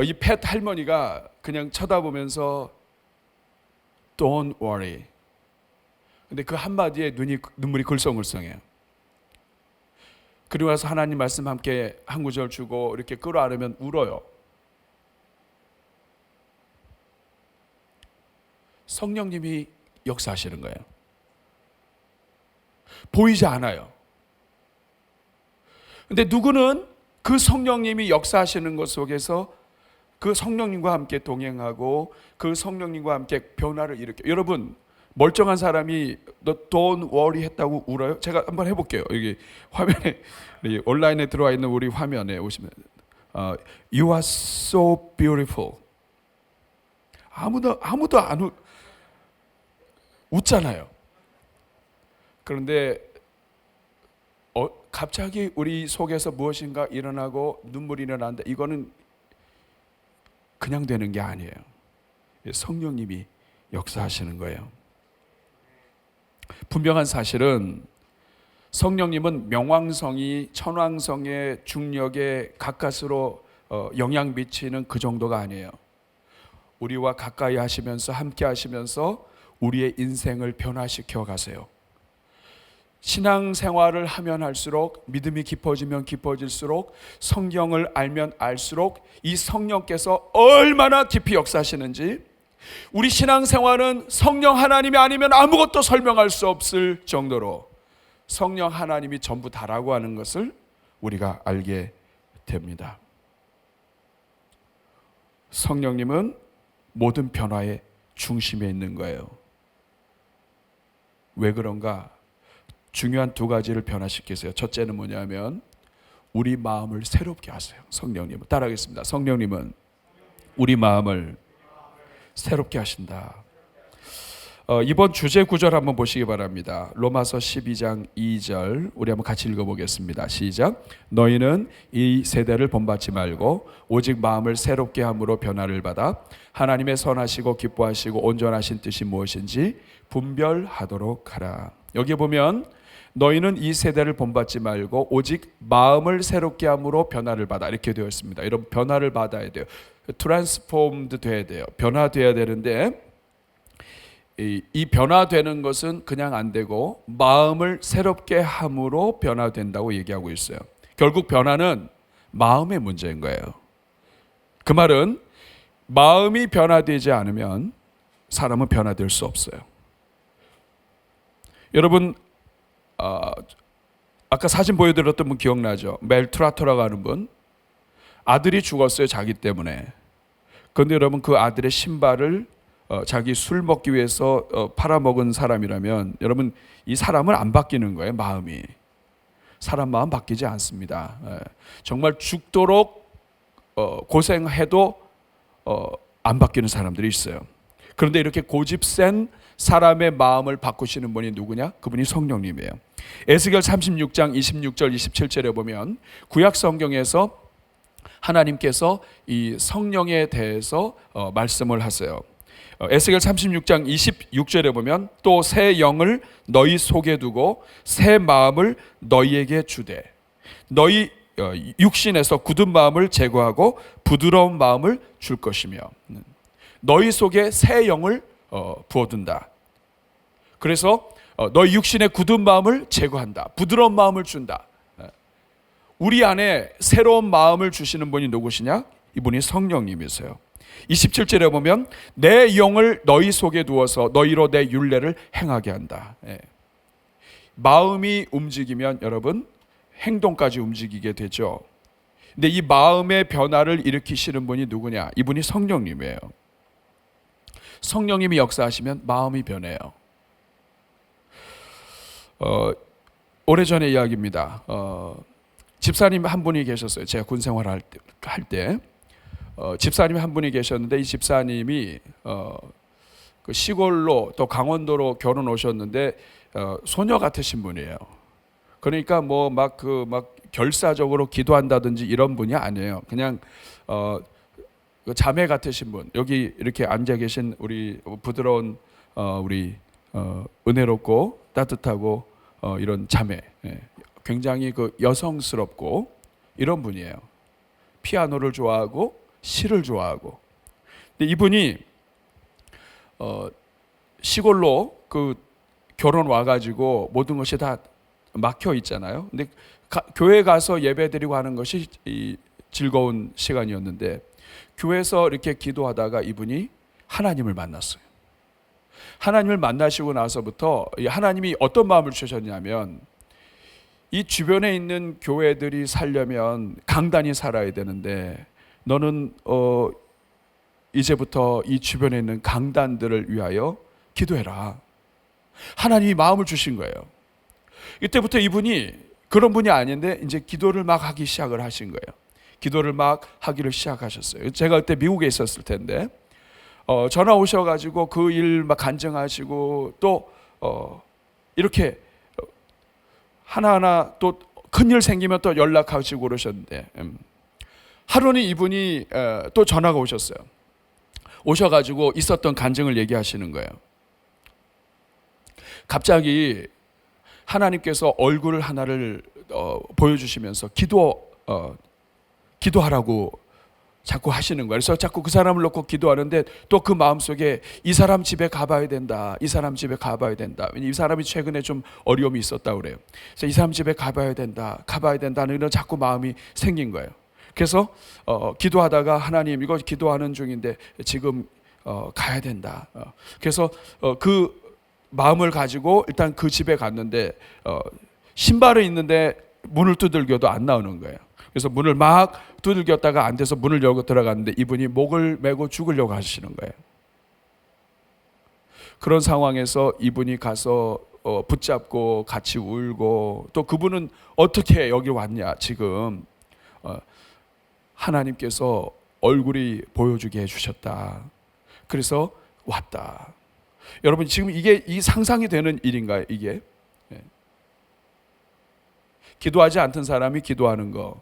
이 팻 할머니가 그냥 쳐다보면서 Don't worry. 근데 그 한마디에 눈물이 글썽글썽해요. 그리고 나서 하나님 말씀 함께 한 구절 주고 이렇게 끌어안으면 울어요. 성령님이 역사하시는 거예요. 보이지 않아요. 근데 누구는 그 성령님이 역사하시는 것 속에서 그 성령님과 함께 동행하고 그 성령님과 함께 변화를 일으켜요. 여러분, 멀쩡한 사람이 너 don't worry 했다고 울어요? 제가 한번 해볼게요. 여기 화면에, 온라인에 들어와 있는 우리 화면에 오시면 You are so beautiful. 아무도 안 웃잖아요. 그런데 갑자기 우리 속에서 무엇인가 일어나고 눈물이 일어난다. 이거는 그냥 되는 게 아니에요. 성령님이 역사하시는 거예요. 분명한 사실은 성령님은 명왕성이 천왕성의 중력에 가까스로 영향 미치는 그 정도가 아니에요. 우리와 가까이 하시면서 함께 하시면서 우리의 인생을 변화시켜 가세요. 신앙생활을 하면 할수록, 믿음이 깊어지면 깊어질수록, 성경을 알면 알수록 이 성령께서 얼마나 깊이 역사하시는지, 우리 신앙생활은 성령 하나님이 아니면 아무것도 설명할 수 없을 정도로 성령 하나님이 전부 다라고 하는 것을 우리가 알게 됩니다. 성령님은 모든 변화의 중심에 있는 거예요. 왜 그런가? 중요한 두 가지를 변화시키세요. 첫째는 뭐냐면 우리 마음을 새롭게 하세요. 성령님은. 따라하겠습니다. 성령님은 우리 마음을 새롭게 하신다. 이번 주제 구절 한번 보시기 바랍니다. 로마서 12장 2절 우리 한번 같이 읽어보겠습니다. 시작. 너희는 이 세대를 본받지 말고 오직 마음을 새롭게 함으로 변화를 받아 하나님의 선하시고 기뻐하시고 온전하신 뜻이 무엇인지 분별하도록 하라. 여기 보면 너희는 이 세대를 본받지 말고 오직 마음을 새롭게 함으로 변화를 받아 이렇게 되어 있습니다. 여러분, 변화를 받아야 돼요. 트랜스폼드 돼야 돼요. 변화돼야 되는데 이 변화되는 것은 그냥 안 되고 마음을 새롭게 함으로 변화된다고 얘기하고 있어요. 결국 변화는 마음의 문제인 거예요. 그 말은 마음이 변화되지 않으면 사람은 변화될 수 없어요. 여러분 아까 사진 보여드렸던 분 기억나죠? 멜트라토라고 하는 분, 아들이 죽었어요, 자기 때문에. 그런데 여러분 그 아들의 신발을 자기 술 먹기 위해서 팔아먹은 사람이라면 여러분 이 사람은 안 바뀌는 거예요. 마음이. 사람 마음 바뀌지 않습니다. 정말 죽도록 고생해도 안 바뀌는 사람들이 있어요. 그런데 이렇게 고집센 사람의 마음을 바꾸시는 분이 누구냐? 그분이 성령님이에요. 에스겔 36장 26절 27절에 보면 구약 성경에서 하나님께서 이 성령에 대해서 말씀을 하세요. 에스겔 36장 26절에 보면 또 새 영을 너희 속에 두고 새 마음을 너희에게 주되 너희 육신에서 굳은 마음을 제거하고 부드러운 마음을 줄 것이며 너희 속에 새 영을 부어둔다. 그래서 너희 육신의 굳은 마음을 제거한다. 부드러운 마음을 준다. 우리 안에 새로운 마음을 주시는 분이 누구시냐? 이분이 성령님이세요. 27절에 보면 내 영을 너희 속에 두어서 너희로 내 율례를 행하게 한다. 마음이 움직이면 여러분 행동까지 움직이게 되죠. 근데 이 마음의 변화를 일으키시는 분이 누구냐? 이분이 성령님이에요. 성령님이 역사하시면 마음이 변해요. 오래전의 이야기입니다. 집사님 한 분이 계셨어요. 제가 군 생활할 때 집사님 한 분이 계셨는데 이 집사님이 그 시골로 또 강원도로 결혼 오셨는데 소녀 같으신 분이에요. 그러니까 뭐 막 결사적으로 기도한다든지 이런 분이 아니에요. 그냥 그 자매 같으신 분, 여기 이렇게 앉아 계신 우리 부드러운 우리 은혜롭고 따뜻하고 이런 자매, 굉장히 그 여성스럽고 이런 분이에요. 피아노를 좋아하고 시를 좋아하고. 근데 이분이 시골로 그 결혼 와가지고 모든 것이 다 막혀 있잖아요. 근데 교회 가서 예배드리고 하는 것이 이 즐거운 시간이었는데 교회에서 이렇게 기도하다가 이분이 하나님을 만났어요. 하나님을 만나시고 나서부터 하나님이 어떤 마음을 주셨냐면 이 주변에 있는 교회들이 살려면 강단이 살아야 되는데 너는 이제부터 이 주변에 있는 강단들을 위하여 기도해라. 하나님이 마음을 주신 거예요. 이때부터 이분이 그런 분이 아닌데 이제 기도를 막 하기 시작을 하신 거예요. 기도를 막 하기를 시작하셨어요. 제가 그때 미국에 있었을 텐데 전화 오셔가지고 그 일 막 간증하시고 또 이렇게 하나하나 또 큰일 생기면 또 연락하시고 그러셨는데 하루는 이분이 또 전화가 오셨어요. 오셔가지고 있었던 간증을 얘기하시는 거예요. 갑자기 하나님께서 얼굴 하나를 보여주시면서 기도하라고 자꾸 하시는 거예요. 그래서 자꾸 그 사람을 놓고 기도하는데 또 그 마음속에 이 사람 집에 가봐야 된다. 이 사람 집에 가봐야 된다. 이 사람이 최근에 좀 어려움이 있었다고 그래요. 그래서 이 사람 집에 가봐야 된다는 이런 자꾸 마음이 생긴 거예요. 그래서 기도하다가 하나님 이거 기도하는 중인데 지금 가야 된다. 그래서 그 마음을 가지고 일단 그 집에 갔는데 신발은 있는데 문을 두들겨도 안 나오는 거예요. 그래서 문을 막 두들겼다가 안 돼서 문을 열고 들어갔는데 이분이 목을 메고 죽으려고 하시는 거예요. 그런 상황에서 이분이 가서 붙잡고 같이 울고 또 그분은 어떻게 여기 왔냐 지금 하나님께서 얼굴이 보여주게 해주셨다. 그래서 왔다. 여러분 지금 이게 이 상상이 되는 일인가요? 이게 기도하지 않던 사람이 기도하는 거,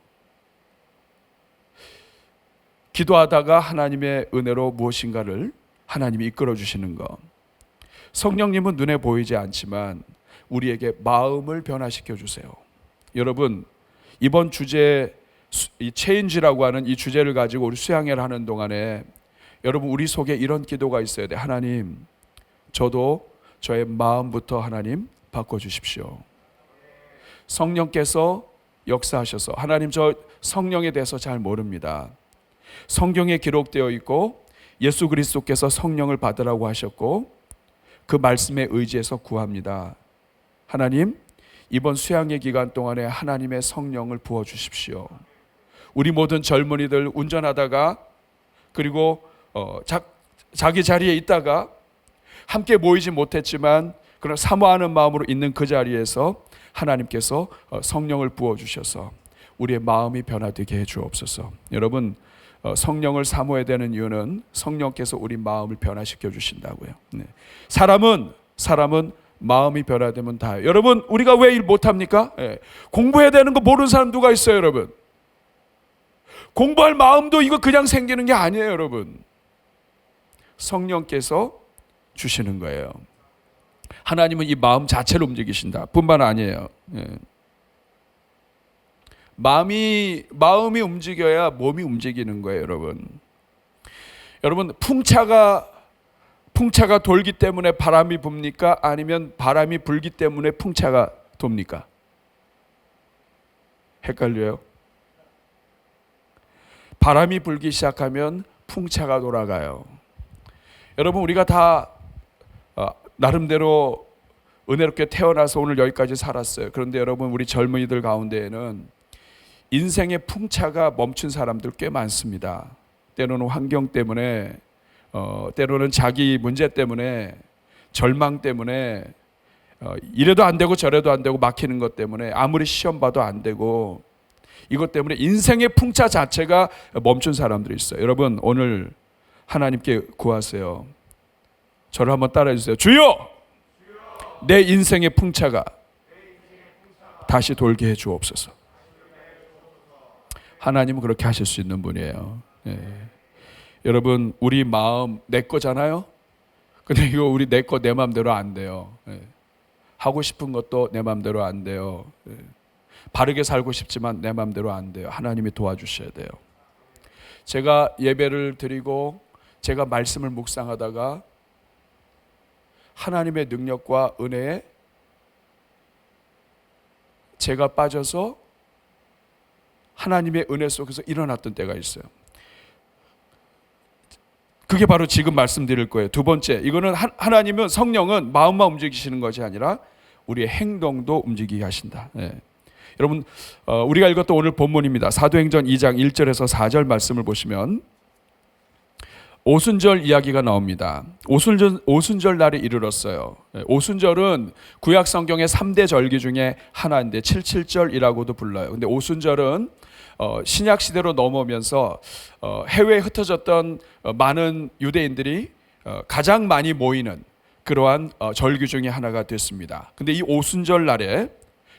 기도하다가 하나님의 은혜로 무엇인가를 하나님이 이끌어 주시는 거. 성령님은 눈에 보이지 않지만 우리에게 마음을 변화시켜 주세요. 여러분 이번 주제 이 체인지라고 하는 이 주제를 가지고 우리 수양회를 하는 동안에 여러분 우리 속에 이런 기도가 있어야 돼. 하나님, 저도 저의 마음부터 하나님 바꿔주십시오. 성령께서 역사하셔서, 하나님 저 성령에 대해서 잘 모릅니다. 성경에 기록되어 있고 예수 그리스도께서 성령을 받으라고 하셨고 그 말씀에 의지해서 구합니다. 하나님, 이번 수양의 기간 동안에 하나님의 성령을 부어주십시오. 우리 모든 젊은이들 운전하다가 그리고 자기 자리에 있다가 함께 모이지 못했지만 그러나 사모하는 마음으로 있는 그 자리에서 하나님께서 성령을 부어주셔서 우리의 마음이 변화되게 해주옵소서. 여러분, 성령을 사모해야 되는 이유는 성령께서 우리 마음을 변화시켜 주신다고요. 네. 사람은 마음이 변화되면 다예요. 여러분, 우리가 왜 일 못합니까? 네. 공부해야 되는 거 모르는 사람 누가 있어요, 여러분? 공부할 마음도 이거 그냥 생기는 게 아니에요, 여러분. 성령께서 주시는 거예요. 하나님은 이 마음 자체를 움직이신다 뿐만 아니에요. 네. 마음이 움직여야 몸이 움직이는 거예요, 여러분. 여러분, 풍차가 돌기 때문에 바람이 붑니까? 아니면 바람이 불기 때문에 풍차가 돕니까? 헷갈려요. 바람이 불기 시작하면 풍차가 돌아가요. 여러분, 우리가 다 나름대로 은혜롭게 태어나서 오늘 여기까지 살았어요. 그런데 여러분, 우리 젊은이들 가운데에는 인생의 풍차가 멈춘 사람들 꽤 많습니다. 때로는 환경 때문에, 때로는 자기 문제 때문에, 절망 때문에, 이래도 안 되고 저래도 안 되고 막히는 것 때문에 아무리 시험 봐도 안 되고, 이것 때문에 인생의 풍차 자체가 멈춘 사람들이 있어요. 여러분, 오늘 하나님께 구하세요. 저를 한번 따라해 주세요. 주여! 내 인생의 풍차가 다시 돌게 해 주옵소서. 하나님은 그렇게 하실 수 있는 분이에요. 예. 여러분, 우리 마음 내 거잖아요. 근데 이거 우리 내 거 내 마음대로 안 돼요. 예. 하고 싶은 것도 내 마음대로 안 돼요. 예. 바르게 살고 싶지만 내 마음대로 안 돼요. 하나님이 도와주셔야 돼요. 제가 예배를 드리고 제가 말씀을 묵상하다가 하나님의 능력과 은혜에 제가 빠져서 하나님의 은혜 속에서 일어났던 때가 있어요. 그게 바로 지금 말씀드릴 거예요. 두 번째, 이거는 하나님은, 성령은 마음만 움직이시는 것이 아니라 우리의 행동도 움직이게 하신다. 네. 여러분, 우리가 읽었던 오늘 본문입니다. 사도행전 2장 1절에서 4절 말씀을 보시면 오순절 이야기가 나옵니다. 오순절 날이 이르렀어요. 오순절은 구약 성경의 3대 절기 중에 하나인데 77절이라고도 불러요. 근데 오순절은 신약 시대로 넘어오면서 해외에 흩어졌던 많은 유대인들이 가장 많이 모이는 그러한 절기 중에 하나가 됐습니다. 근데 이 오순절 날에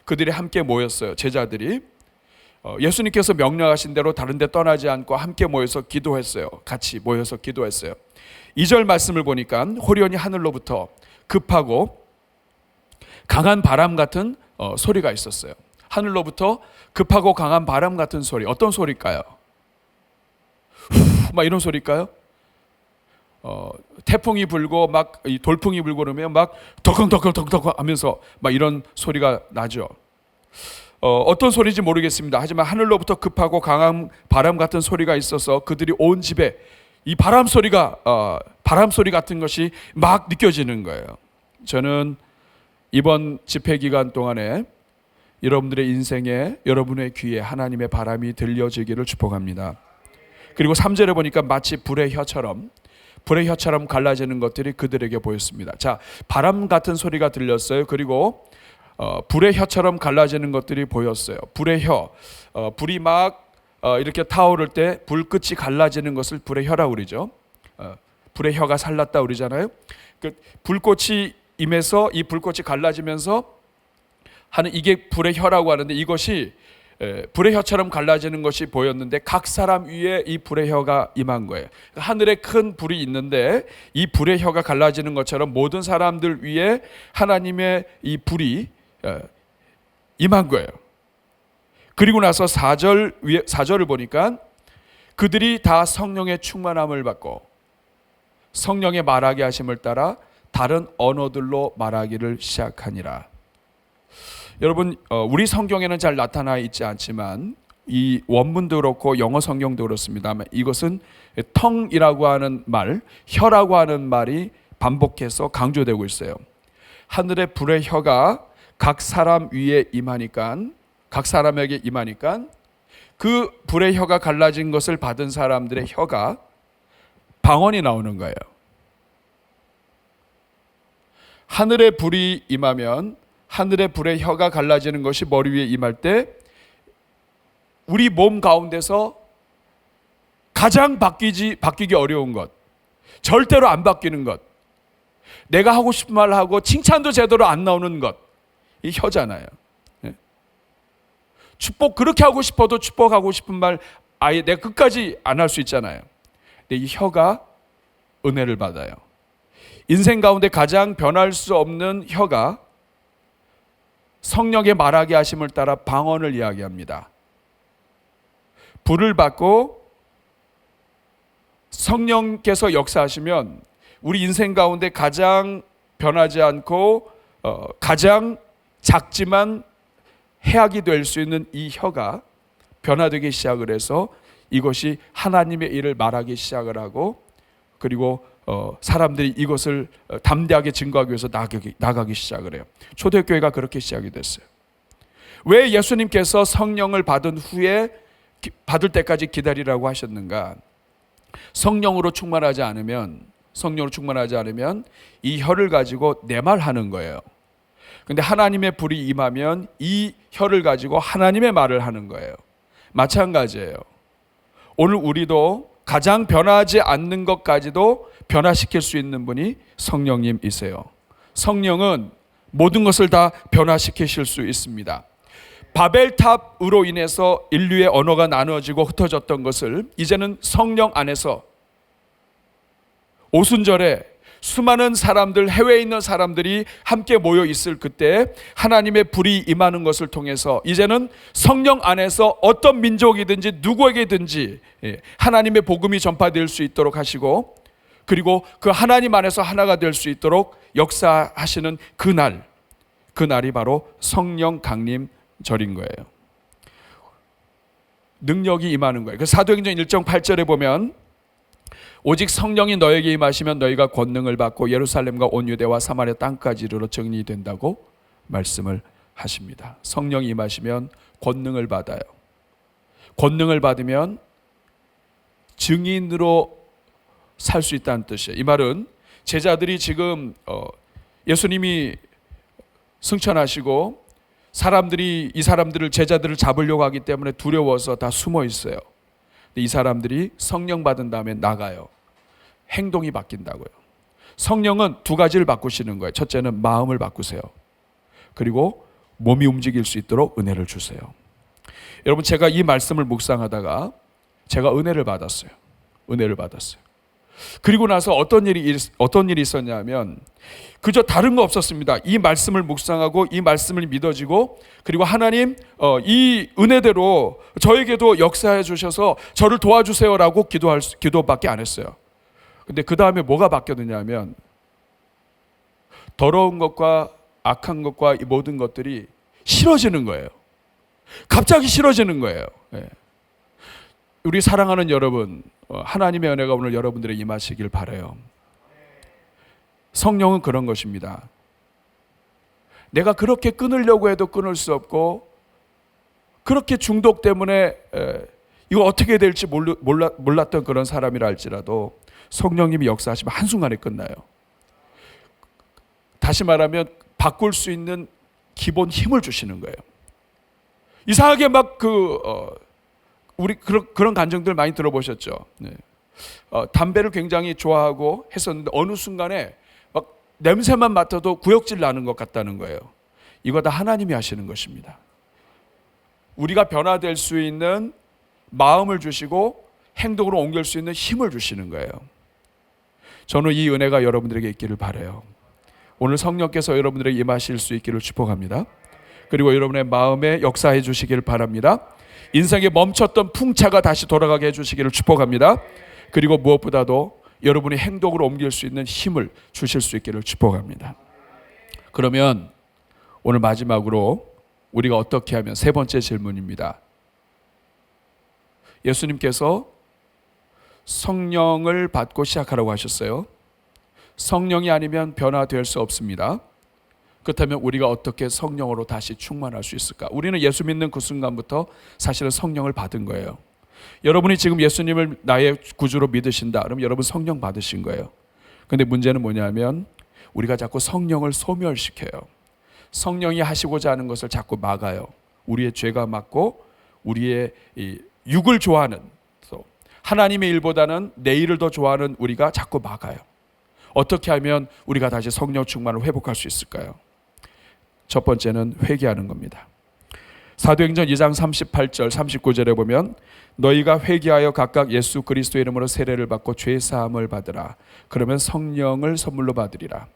그들이 함께 모였어요. 제자들이 예수님께서 명령하신 대로 다른 데 떠나지 않고 함께 모여서 기도했어요. 같이 모여서 기도했어요. 2절 말씀을 보니까 호련히 하늘로부터 급하고 강한 바람 같은 소리가 있었어요. 하늘로부터 급하고 강한 바람 같은 소리. 어떤 소리일까요? 막 이런 소리일까요? 태풍이 불고 막 돌풍이 불고 그러면 막 덜컹덜컹 하면서 막 이런 소리가 나죠. 어떤 소리인지 모르겠습니다. 하지만 하늘로부터 급하고 강한 바람 같은 소리가 있어서 그들이 온 집에 이 바람 소리 같은 것이 막 느껴지는 거예요. 저는 이번 집회 기간 동안에 여러분들의 인생에, 여러분의 귀에 하나님의 바람이 들려지기를 축복합니다. 그리고 3절에 보니까 마치 불의 혀처럼 갈라지는 것들이 그들에게 보였습니다. 자, 바람 같은 소리가 들렸어요. 그리고 불의 혀처럼 갈라지는 것들이 보였어요. 불의 혀, 불이 막 이렇게 타오를 때 불끝이 갈라지는 것을 불의 혀라고 그러죠. 불의 혀가 살랐다 그러잖아요. 그 불꽃이 임해서 이 불꽃이 갈라지면서 하는, 이게 불의 혀라고 하는데, 이것이 불의 혀처럼 갈라지는 것이 보였는데 각 사람 위에 이 불의 혀가 임한 거예요. 하늘에 큰 불이 있는데 이 불의 혀가 갈라지는 것처럼 모든 사람들 위에 하나님의 이 불이 임한 거예요. 그리고 나서 4절을 보니까 그들이 다 성령의 충만함을 받고 성령의 말하게 하심을 따라 다른 언어들로 말하기를 시작하니라. 여러분, 우리 성경에는 잘 나타나 있지 않지만 이 원문도 그렇고 영어 성경도 그렇습니다만 이것은 텅이라고 하는 말, 혀라고 하는 말이 반복해서 강조되고 있어요. 하늘의 불의 혀가 각 사람 위에 임하니까, 각 사람에게 임하니까 그 불의 혀가 갈라진 것을 받은 사람들의 혀가 방언이 나오는 거예요. 하늘의 불이 임하면 하늘의 불의 혀가 갈라지는 것이 머리 위에 임할 때 우리 몸 가운데서 가장 바뀌기 어려운 것, 절대로 안 바뀌는 것, 내가 하고 싶은 말 하고 칭찬도 제대로 안 나오는 것, 이 혀잖아요. 축복 그렇게 하고 싶어도 축복하고 싶은 말 아예 내가 끝까지 안 할 수 있잖아요. 근데 이 혀가 은혜를 받아요. 인생 가운데 가장 변할 수 없는 혀가 성령의 말하게 하심을 따라 방언을 이야기합니다. 불을 받고 성령께서 역사하시면 우리 인생 가운데 가장 변하지 않고 가장 작지만 해악이 될 수 있는 이 혀가 변화되기 시작을 해서 이것이 하나님의 일을 말하기 시작을 하고 그리고 사람들이 이것을 담대하게 증거하기 위해서 나가기 시작을 해요. 초대교회가 그렇게 시작이 됐어요. 왜 예수님께서 성령을 받은 후에 받을 때까지 기다리라고 하셨는가? 성령으로 충만하지 않으면 이 혀를 가지고 내 말 하는 거예요. 근데 하나님의 불이 임하면 이 혀를 가지고 하나님의 말을 하는 거예요. 마찬가지예요. 오늘 우리도 가장 변하지 않는 것까지도 변화시킬 수 있는 분이 성령님이세요. 성령은 모든 것을 다 변화시키실 수 있습니다. 바벨탑으로 인해서 인류의 언어가 나누어지고 흩어졌던 것을 이제는 성령 안에서 오순절에 수많은 사람들, 해외에 있는 사람들이 함께 모여 있을 그때 하나님의 불이 임하는 것을 통해서 이제는 성령 안에서 어떤 민족이든지 누구에게든지 하나님의 복음이 전파될 수 있도록 하시고 그리고 그 하나님 안에서 하나가 될 수 있도록 역사하시는 그날이 바로 성령 강림 절인 거예요. 능력이 임하는 거예요. 그 사도행전 1장 8절에 보면 오직 성령이 너에게 임하시면 너희가 권능을 받고 예루살렘과 온 유대와 사마리아 땅까지 이르러 정리된다고 말씀을 하십니다. 성령이 임하시면 권능을 받아요. 권능을 받으면 증인으로 살 수 있다는 뜻이에요. 이 말은 제자들이 지금 예수님이 승천하시고 사람들이 이 사람들을 제자들을 잡으려고 하기 때문에 두려워서 다 숨어 있어요. 이 사람들이 성령 받은 다음에 나가요. 행동이 바뀐다고요. 성령은 두 가지를 바꾸시는 거예요. 첫째는 마음을 바꾸세요. 그리고 몸이 움직일 수 있도록 은혜를 주세요. 여러분, 제가 이 말씀을 묵상하다가 제가 은혜를 받았어요. 그리고 나서 어떤 일이 있었냐면 그저 다른 거 없었습니다. 이 말씀을 묵상하고 이 말씀을 믿어지고 그리고 하나님 이 은혜대로 저에게도 역사해 주셔서 저를 도와주세요라고 기도밖에 안 했어요. 근데 그 다음에 뭐가 바뀌었느냐면 더러운 것과 악한 것과 이 모든 것들이 싫어지는 거예요. 갑자기 싫어지는 거예요. 우리 사랑하는 여러분, 하나님의 은혜가 오늘 여러분들의 임하시길 바라요. 성령은 그런 것입니다. 내가 그렇게 끊으려고 해도 끊을 수 없고 그렇게 중독 때문에 이거 어떻게 될지 몰랐던 그런 사람이라 할지라도 성령님이 역사하시면 한순간에 끝나요. 다시 말하면 바꿀 수 있는 기본 힘을 주시는 거예요. 이상하게 막 우리 그런 감정들 많이 들어보셨죠? 네. 담배를 굉장히 좋아하고 했었는데 어느 순간에 막 냄새만 맡아도 구역질 나는 것 같다는 거예요. 이거 다 하나님이 하시는 것입니다. 우리가 변화될 수 있는 마음을 주시고 행동으로 옮길 수 있는 힘을 주시는 거예요. 저는 이 은혜가 여러분들에게 있기를 바라요. 오늘 성령께서 여러분들에게 임하실 수 있기를 축복합니다. 그리고 여러분의 마음에 역사해 주시기를 바랍니다. 인생에 멈췄던 풍차가 다시 돌아가게 해주시기를 축복합니다. 그리고 무엇보다도 여러분이 행동으로 옮길 수 있는 힘을 주실 수 있기를 축복합니다. 그러면 오늘 마지막으로 우리가 어떻게 하면, 세 번째 질문입니다. 예수님께서 성령을 받고 시작하라고 하셨어요. 성령이 아니면 변화될 수 없습니다. 그렇다면 우리가 어떻게 성령으로 다시 충만할 수 있을까? 우리는 예수 믿는 그 순간부터 사실은 성령을 받은 거예요. 여러분이 지금 예수님을 나의 구주로 믿으신다 그러면 여러분 성령 받으신 거예요. 근데 문제는 뭐냐면 우리가 자꾸 성령을 소멸시켜요. 성령이 하시고자 하는 것을 자꾸 막아요. 우리의 죄가 막고 우리의 이 육을 좋아하는, 하나님의 일보다는 내 일을 더 좋아하는 우리가 자꾸 막아요. 어떻게 하면 우리가 다시 성령 충만을 회복할 수 있을까요? 첫 번째는 회개하는 겁니다. 사도행전 2장 38절 39절에 보면 너희가 회개하여 각각 예수 그리스도의 이름으로 세례를 받고 죄 사함을 받으라. 그러면 성령을 선물로 받으리라.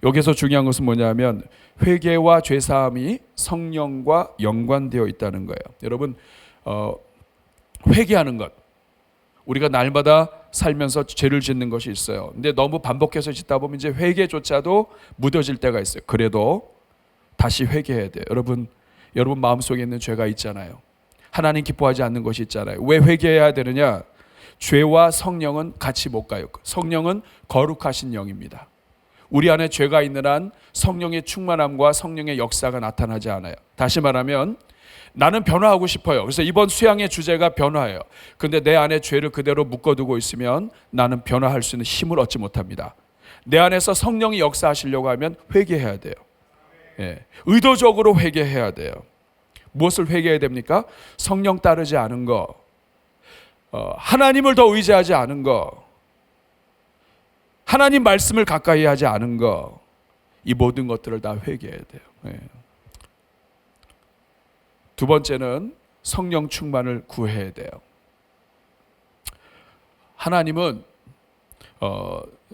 여기서 중요한 것은 뭐냐면 회개와 죄 사함이 성령과 연관되어 있다는 거예요. 여러분 회개하는 것, 우리가 날마다 살면서 죄를 짓는 것이 있어요. 근데 너무 반복해서 짓다 보면 이제 회개조차도 무뎌질 때가 있어요. 그래도 다시 회개해야 돼요. 여러분 마음속에 있는 죄가 있잖아요. 하나님 기뻐하지 않는 것이 있잖아요. 왜 회개해야 되느냐? 죄와 성령은 같이 못 가요. 성령은 거룩하신 영입니다. 우리 안에 죄가 있는 한 성령의 충만함과 성령의 역사가 나타나지 않아요. 다시 말하면 나는 변화하고 싶어요. 그래서 이번 수양의 주제가 변화예요. 근데 내 안에 죄를 그대로 묶어두고 있으면 나는 변화할 수 있는 힘을 얻지 못합니다. 내 안에서 성령이 역사하시려고 하면 회개해야 돼요. 예. 의도적으로 회개해야 돼요. 무엇을 회개해야 됩니까? 성령 따르지 않은 거, 하나님을 더 의지하지 않은 거, 하나님 말씀을 가까이 하지 않은 거, 이 모든 것들을 다 회개해야 돼요. 예. 두 번째는 성령 충만을 구해야 돼요. 하나님은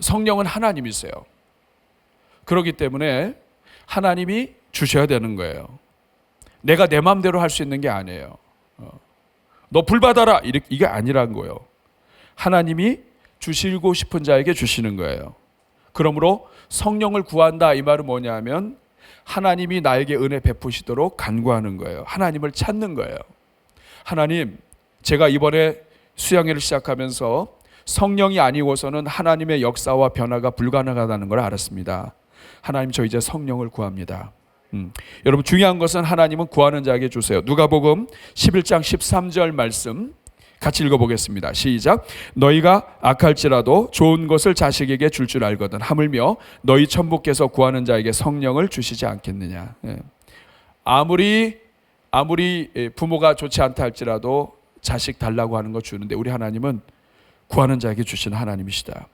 성령은 하나님이세요. 그렇기 때문에 하나님이 주셔야 되는 거예요. 내가 내 마음대로 할 수 있는 게 아니에요. 너 불 받아라 이게 아니란 거예요. 하나님이 주시고 싶은 자에게 주시는 거예요. 그러므로 성령을 구한다 이 말은 뭐냐면 하나님이 나에게 은혜 베푸시도록 간구하는 거예요. 하나님을 찾는 거예요. 하나님, 제가 이번에 수양회를 시작하면서 성령이 아니고서는 하나님의 역사와 변화가 불가능하다는 걸 알았습니다. 하나님, 저 이제 성령을 구합니다. 여러분 중요한 것은 하나님은 구하는 자에게 주세요. 누가복음 11장 13절 말씀 같이 읽어보겠습니다. 시작. 너희가 악할지라도 좋은 것을 자식에게 줄 알거든 하물며 너희 천부께서 구하는 자에게 성령을 주시지 않겠느냐. 아무리 부모가 좋지 않다 할지라도 자식 달라고 하는 거 주는데 우리 하나님은 구하는 자에게 주시는 하나님이시다.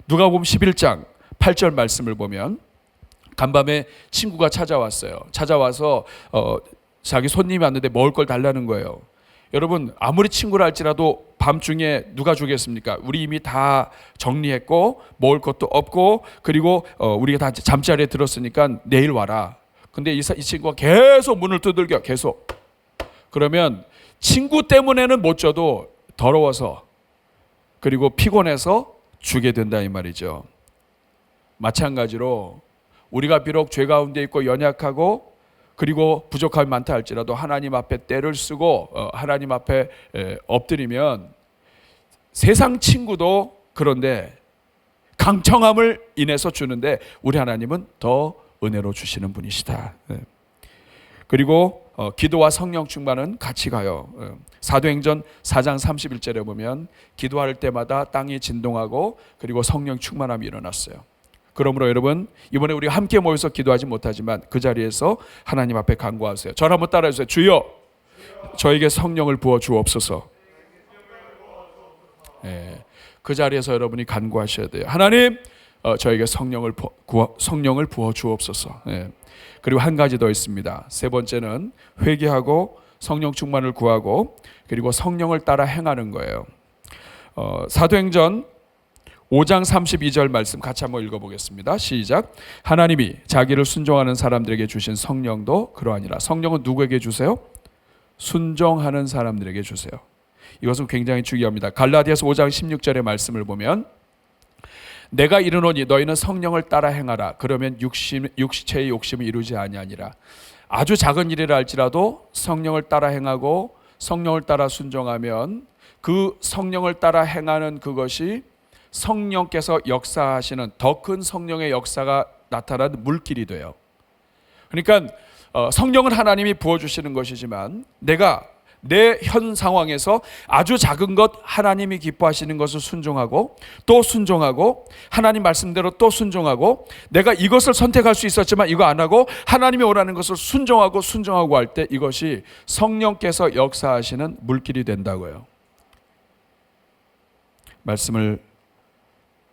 누가복음 11장 8절 말씀을 보면 간밤에 친구가 찾아와서 자기 손님이 왔는데 먹을 걸 달라는 거예요. 여러분 아무리 친구라 할지라도 밤중에 누가 주겠습니까? 우리 이미 다 정리했고 먹을 것도 없고 그리고 우리가 다 잠자리에 들었으니까 내일 와라. 근데 이 친구가 계속 문을 두들겨 계속. 그러면 친구 때문에는 못 줘도 더러워서 그리고 피곤해서 주게 된다 이 말이죠. 마찬가지로 우리가 비록 죄 가운데 있고 연약하고 그리고 부족함이 많다 할지라도 하나님 앞에 떼를 쓰고 하나님 앞에 엎드리면 세상 친구도 그런데 강청함을 인해서 주는데 우리 하나님은 더 은혜로 주시는 분이시다. 그리고 기도와 성령 충만은 같이 가요. 사도행전 4장 31절에 보면 기도할 때마다 땅이 진동하고 그리고 성령 충만함이 일어났어요. 그러므로 여러분 이번에 우리가 함께 모여서 기도하지 못하지만 그 자리에서 하나님 앞에 간구하세요. 저를 한번 따라해 주세요. 주여 저에게 성령을 부어 주옵소서. 그 자리에서 여러분이 간구하셔야 돼요. 하나님 저에게 성령을 부어 주옵소서. 그리고 한 가지 더 있습니다. 세 번째는 회개하고 성령 충만을 구하고 그리고 성령을 따라 행하는 거예요. 사도행전 5장 32절 말씀 같이 한번 읽어보겠습니다. 시작. 하나님이 자기를 순종하는 사람들에게 주신 성령도 그러하니라. 성령은 누구에게 주세요? 순종하는 사람들에게 주세요. 이것은 굉장히 중요합니다. 갈라디아서 5장 16절의 말씀을 보면 내가 이르노니 너희는 성령을 따라 행하라. 그러면 육체의 욕심을 이루지 아니하니라. 아주 작은 일이라 할지라도 성령을 따라 행하고 성령을 따라 순종하면 그 성령을 따라 행하는 그것이 성령께서 역사하시는 더 큰 성령의 역사가 나타나는 물길이 돼요. 그러니까 성령은 하나님이 부어주시는 것이지만 내가 내 현 상황에서 아주 작은 것 하나님이 기뻐하시는 것을 순종하고 또 순종하고 하나님 말씀대로 또 순종하고 내가 이것을 선택할 수 있었지만 이거 안 하고 하나님이 원하는 것을 순종하고 할 때 이것이 성령께서 역사하시는 물길이 된다고요. 말씀을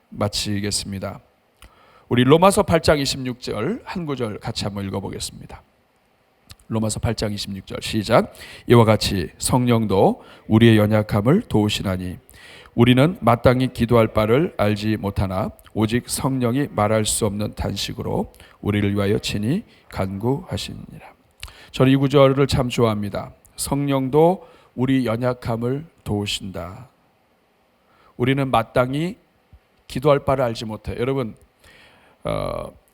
마치겠습니다. 우리 로마서 8장 26절 한 구절 같이 한번 읽어보겠습니다. 로마서 8장 26절 시작. 이와 같이 성령도 우리의 연약함을 도우시나니 우리는 마땅히 기도할 바를 알지 못하나 오직 성령이 말할 수 없는 탄식으로 우리를 위하여 친히 간구하시니라. 저는 이 구절을 참 좋아합니다. 성령도 우리 연약함을 도우신다. 우리는 마땅히 기도할 바를 알지 못해. 여러분,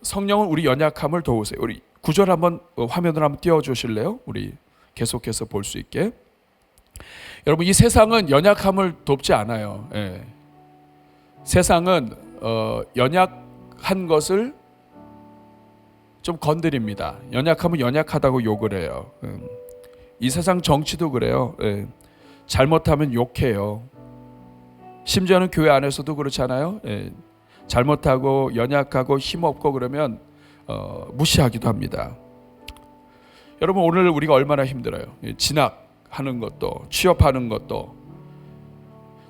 성령은 우리 연약함을 도우세요. 우리 구절 한번 화면을 한번 띄워주실래요? 우리 계속해서 볼 수 있게. 여러분, 이 세상은 연약함을 돕지 않아요. 예. 세상은 연약한 것을 좀 건드립니다. 연약하면 연약하다고 욕을 해요. 이 세상 정치도 그래요. 예. 잘못하면 욕해요. 심지어는 교회 안에서도 그렇잖아요. 예. 잘못하고 연약하고 힘없고 그러면 무시하기도 합니다. 여러분, 오늘 우리가 얼마나 힘들어요. 진학하는 것도 취업하는 것도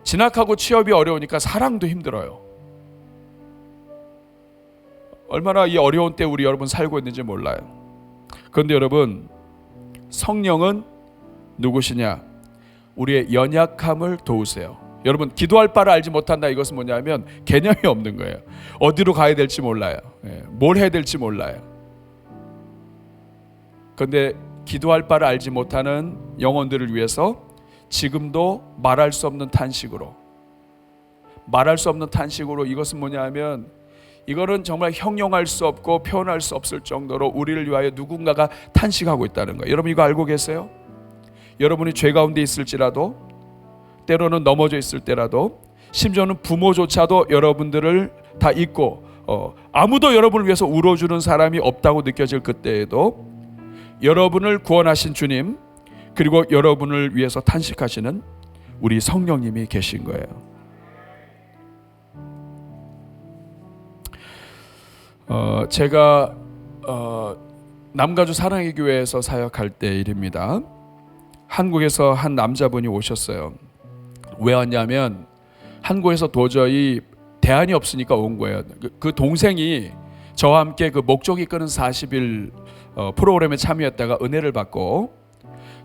진학하고 취업이 어려우니까 사랑도 힘들어요. 얼마나 이 어려운 때 우리 여러분 살고 있는지 몰라요. 그런데 여러분, 성령은 누구시냐? 우리의 연약함을 도우세요. 여러분, 기도할 바를 알지 못한다. 이것은 뭐냐면 개념이 없는 거예요. 어디로 가야 될지 몰라요. 뭘 해야 될지 몰라요. 그런데 기도할 바를 알지 못하는 영혼들을 위해서 지금도 말할 수 없는 탄식으로 이것은 뭐냐면 이거는 정말 형용할 수 없고 표현할 수 없을 정도로 우리를 위하여 누군가가 탄식하고 있다는 거예요. 여러분, 이거 알고 계세요? 여러분이 죄 가운데 있을지라도, 때로는 넘어져 있을 때라도, 심지어는 부모조차도 여러분들을 다 잊고 아무도 여러분을 위해서 울어주는 사람이 없다고 느껴질 그때에도 여러분을 구원하신 주님, 그리고 여러분을 위해서 탄식하시는 우리 성령님이 계신 거예요. 제가 남가주 사랑의 교회에서 사역할 때 일입니다. 한국에서 한 남자분이 오셨어요. 왜 왔냐면 한국에서 도저히 대안이 없으니까 온 거예요. 그 동생이 저와 함께 그 목적이 끄는 40일 프로그램에 참여했다가 은혜를 받고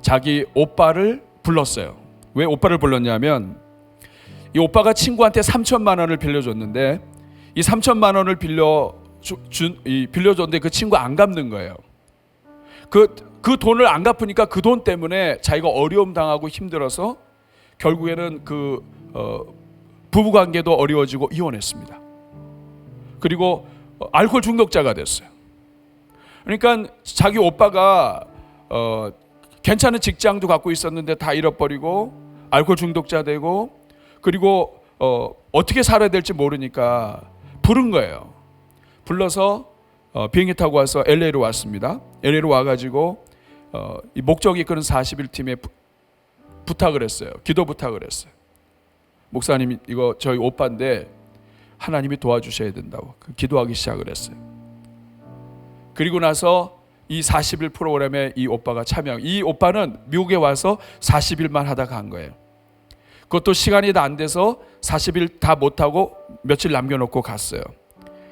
자기 오빠를 불렀어요. 왜 오빠를 불렀냐면 이 오빠가 친구한테 3천만 원을 빌려줬는데 이 3천만 원을 빌려줬는데 그 친구가 안 갚는 거예요. 그 돈을 안 갚으니까 그 돈 때문에 자기가 어려움 당하고 힘들어서 결국에는 부부관계도 어려워지고 이혼했습니다. 그리고 알코올 중독자가 됐어요. 그러니까 자기 오빠가 괜찮은 직장도 갖고 있었는데 다 잃어버리고 알코올 중독자 되고, 그리고 어떻게 살아야 될지 모르니까 부른 거예요. 불러서 비행기 타고 와서 LA로 왔습니다. LA로 와가지고 이 목적이 이끄는 40일 팀에 부탁을 했어요. 기도 부탁을 했어요. 목사님, 이거 저희 오빠인데 하나님이 도와주셔야 된다고 기도하기 시작을 했어요. 그리고 나서 이 40일 프로그램에 이 오빠가 참여하고, 이 오빠는 미국에 와서 40일만 하다 간 거예요. 그것도 시간이 다 안 돼서 40일 다 못하고 며칠 남겨놓고 갔어요.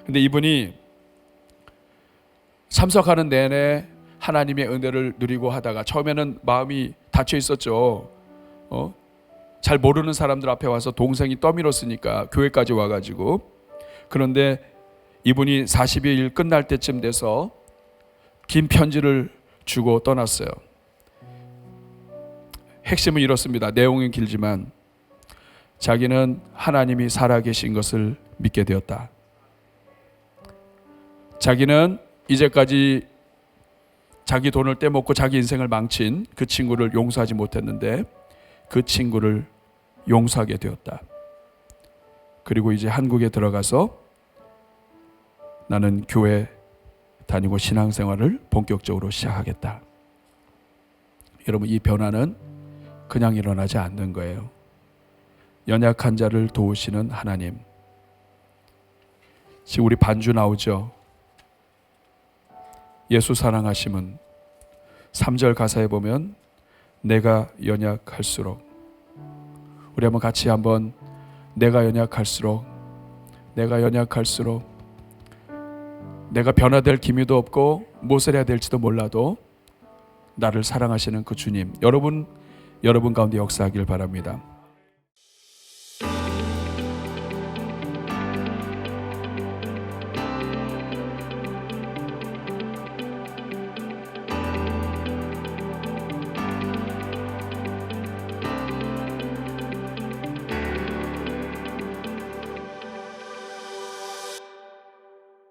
근데 이분이 참석하는 내내 하나님의 은혜를 누리고 하다가 처음에는 마음이 닫혀 있었죠. 잘 모르는 사람들 앞에 와서 동생이 떠밀었으니까 교회까지 와가지고, 그런데 이분이 40일 끝날 때쯤 돼서 긴 편지를 주고 떠났어요. 핵심은 이렇습니다. 내용은 길지만 자기는 하나님이 살아계신 것을 믿게 되었다. 자기는 이제까지 자기 돈을 떼먹고 자기 인생을 망친 그 친구를 용서하지 못했는데 그 친구를 용서하게 되었다. 그리고 이제 한국에 들어가서 나는 교회 다니고 신앙생활을 본격적으로 시작하겠다. 여러분, 이 변화는 그냥 일어나지 않는 거예요. 연약한 자를 도우시는 하나님. 지금 우리 반주 나오죠? 예수 사랑하심은 3절 가사에 보면 내가 연약할수록, 우리 한번 같이 한번 내가 연약할수록, 내가 연약할수록, 내가 변화될 기미도 없고 무엇을 해야 될지도 몰라도 나를 사랑하시는 그 주님, 여러분 가운데 역사하길 바랍니다.